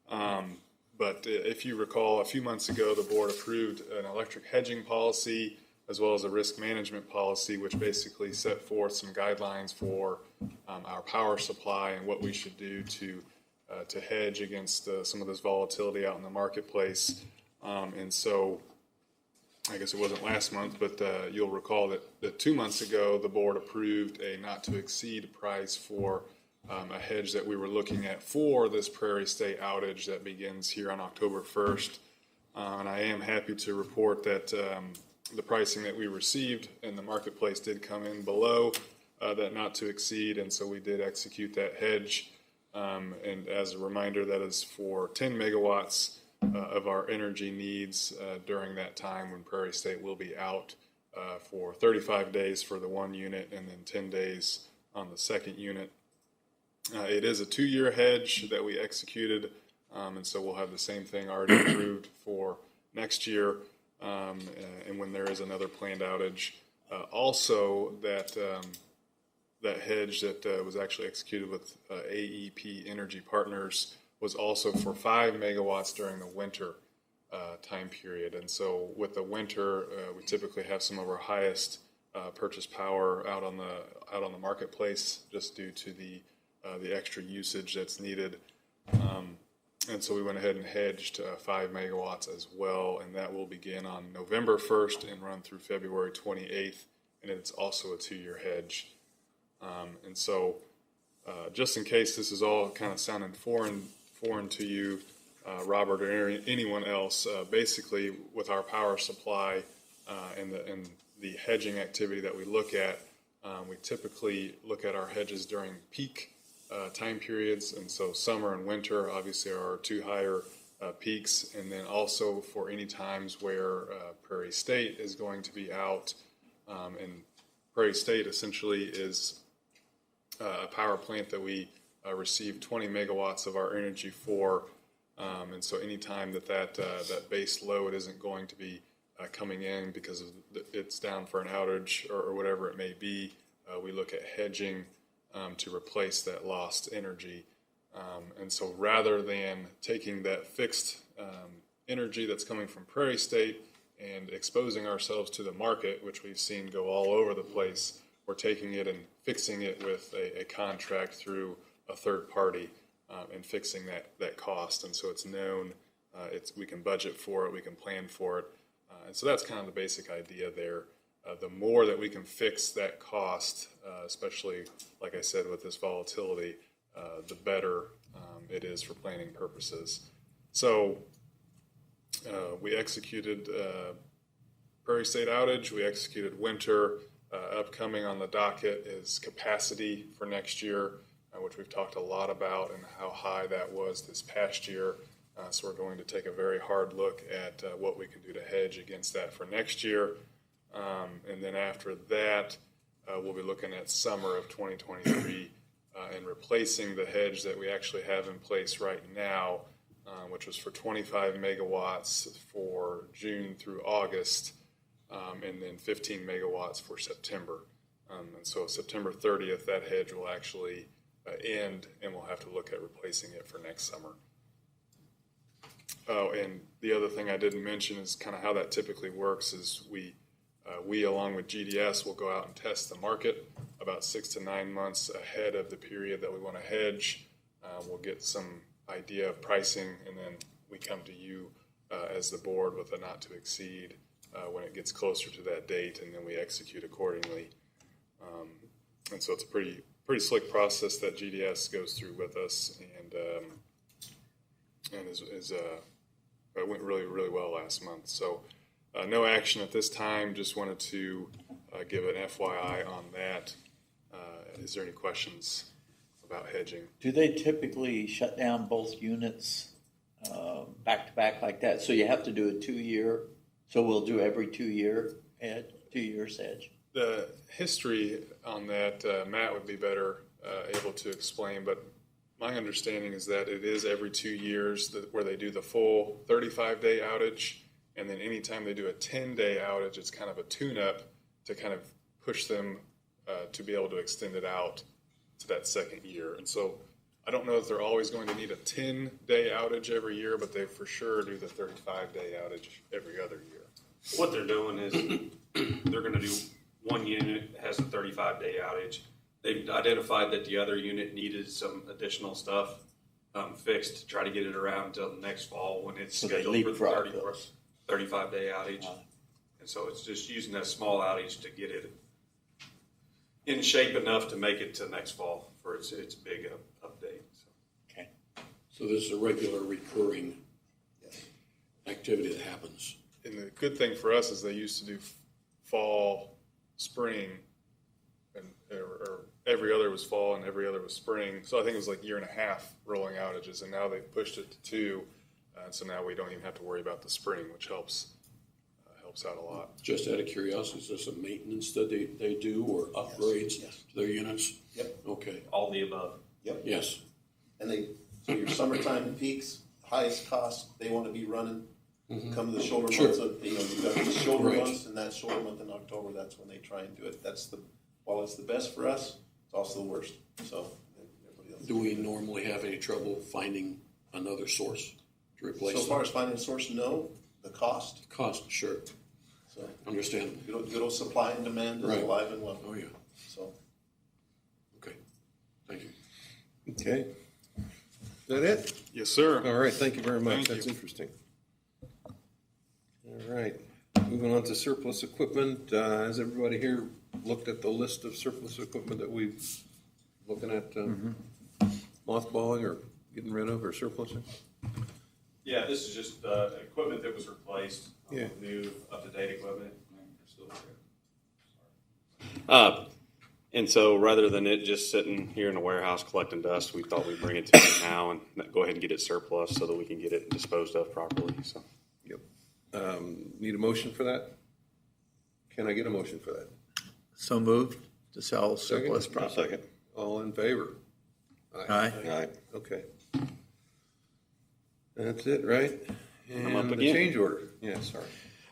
But if you recall, a few months ago, the board approved an electric hedging policy as well as a risk management policy, which basically set forth some guidelines for our power supply and what we should do to hedge against some of this volatility out in the marketplace. And so I guess it wasn't last month, but you'll recall that 2 months ago, the board approved a not to exceed price for a hedge that we were looking at for this Prairie State outage that begins here on October 1st. And I am happy to report that the pricing that we received in the marketplace did come in below that not to exceed, and so we did execute that hedge. And as a reminder, that is for 10 megawatts of our energy needs during that time when Prairie State will be out for 35 days for the one unit and then 10 days on the second unit. It is a 2-year hedge that we executed, and so we'll have the same thing already approved for next year and when there is another planned outage. Also, that hedge that was actually executed with AEP Energy Partners was also for 5 megawatts during the winter time period. And so with the winter, we typically have some of our highest purchase power out on the marketplace just due to the extra usage that's needed. And so we went ahead and hedged 5 megawatts as well, and that will begin on November 1st and run through February 28th, and it's also a 2-year hedge. And so just in case this is all kind of sounding foreign to you, Robert, or anyone else, basically with our power supply and the hedging activity that we look at, we typically look at our hedges during peak time periods, and so summer and winter obviously are our 2 higher peaks, and then also for any times where Prairie State is going to be out. And Prairie State essentially is a power plant that we receive 20 megawatts of our energy for, and so any time that base load isn't going to be coming in because it's down for an outage or whatever it may be, we look at hedging to replace that lost energy. And so rather than taking that fixed energy that's coming from Prairie State and exposing ourselves to the market, which we've seen go all over the place, we're taking it and fixing it with a contract through a third party and fixing that cost. And so it's known, we can budget for it, we can plan for it. And so that's kind of the basic idea there. The more that we can fix that cost, especially, like I said, with this volatility, the better it is for planning purposes. So we executed Prairie State outage, we executed winter. Upcoming on the docket is capacity for next year, which we've talked a lot about and how high that was this past year. So we're going to take a very hard look at what we can do to hedge against that for next year. And then after that, we'll be looking at summer of 2023 and replacing the hedge that we actually have in place right now, which was for 25 megawatts for June through August, and then 15 megawatts for September. And so September 30th, that hedge will actually end, and we'll have to look at replacing it for next summer. Oh, and the other thing I didn't mention is kind of how that typically works is we along with GDS will go out and test the market about 6 to 9 months ahead of the period that we want to hedge. We'll get some idea of pricing, and then we come to you as the board with a not to exceed when it gets closer to that date, and then we execute accordingly. And so it's a pretty slick process that GDS goes through with us, and it went really, really well last month. So no action at this time. Just wanted to give an FYI on that. Is there any questions about hedging? Do they typically shut down both units back to back like that? So you have to do a 2-year. So we'll do every 2 years hedge. The history on that, Matt would be better able to explain, but my understanding is that it is every 2 years where they do the full 35-day outage, and then anytime they do a 10-day outage, it's kind of a tune-up to kind of push them to be able to extend it out to that second year. And so I don't know if they're always going to need a 10-day outage every year, but they for sure do the 35-day outage every other year. What they're doing is they're going to do one unit that has a 35-day outage. They've identified that the other unit needed some additional stuff fixed to try to get it around until the next fall when it's scheduled for the 35-day outage. And so it's just using that small outage to get it in shape enough to make it to next fall for its big update. So. Okay. So this is a regular recurring activity that happens. And the good thing for us is they used to do fall, spring, or every other was fall and every other was spring. So I think it was like 1.5 years rolling outages, and now they've pushed it to 2. And so now we don't even have to worry about the spring, which helps out a lot. Just out of curiosity, is there some maintenance that they do or upgrades to their units? Yep. Okay. All the above. Yep. Yes. And so your summertime peaks, highest cost, they want to be running. Come to the shoulder months of, you've got the shoulder months, and that shoulder month in October, that's when they try and do it. While it's the best for us, it's also the worst. So everybody else. Do we normally have any trouble finding another source to replace So them? far as finding a source, no. The cost. Cost, sure. So Understandable. good old supply and demand is alive and well. Oh, yeah. So. Okay. Thank you. Okay. Is that it? Yes, sir. All right, thank you very much. Thank That's you. interesting. All right, moving on to surplus equipment. Has everybody here looked at the list of surplus equipment that we've looking at mothballing or getting rid of or surplusing? Yeah, this is just equipment that was replaced. Yeah. New, up-to-date equipment. Still there. And so rather than it just sitting here in a warehouse collecting dust, we thought we'd bring it to you now and go ahead and get it surplus so that we can get it disposed of properly. So. Yep. Need a motion for that? Can I get a motion for that? So moved to sell surplus Second? property. Second. All in favor? Aye. Aye. Okay. That's it, right? I'm up And the again. change order. Yeah, sorry.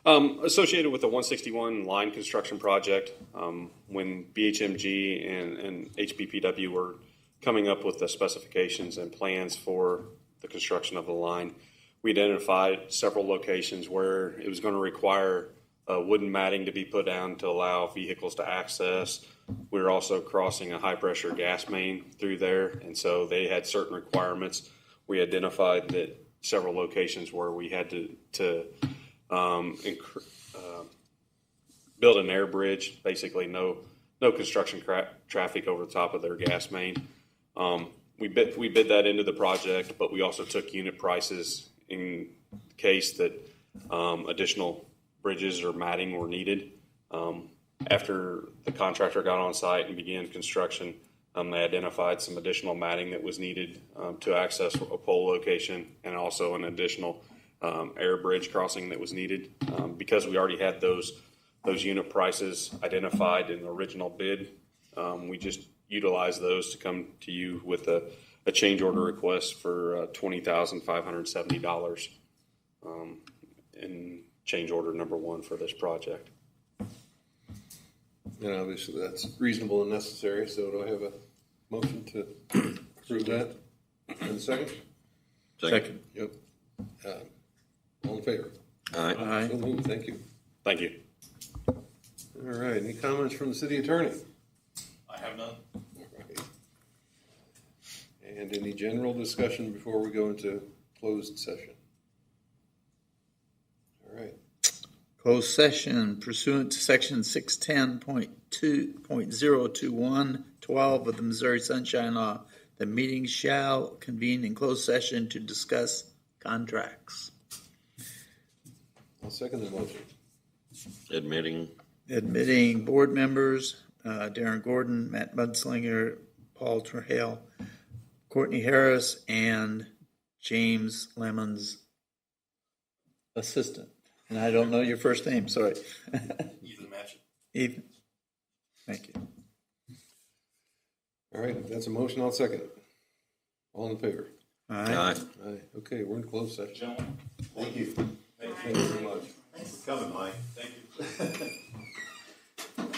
Associated with the 161 line construction project, when BHMG and HBPW were coming up with the specifications and plans for the construction of the line, we identified several locations where it was going to require wooden matting to be put down to allow vehicles to access. We were also crossing a high-pressure gas main through there, and so they had certain requirements. We identified that several locations where we had to build an air bridge, basically no construction traffic over the top of their gas main. We bid that into the project, but we also took unit prices in case that additional bridges or matting were needed. After the contractor got on site and began construction, They identified some additional matting that was needed to access a pole location, and also an additional air bridge crossing that was needed. Because we already had those unit prices identified in the original bid, we just utilized those to come to you with a change order request for $20,570 in change order number 1 for this project. And obviously that's reasonable and necessary, so do I have a motion to approve that? And a second? Second. Yep. All in favor? Aye. So moved. Thank you. Thank you. All right, any comments from the city attorney? I have none. All right. And any general discussion before we go into closed session? All right. Closed session pursuant to section 610.2.02112 of the Missouri Sunshine Law. The meeting shall convene in closed session to discuss contracts. I'll second the motion. Admitting board members, Darren Gordon, Matt Mudslinger, Paul Trahale, Courtney Harris, and James Lemon's assistant. And I don't know your first name, sorry. Ethan Matchett. Ethan. Thank you. All right, if that's a motion, I'll second it. All in favor? Aye. Aye. Okay, we're in closed session. Gentlemen, Thank you. thank Thank you very much. Thanks for coming, Mike. Thank you.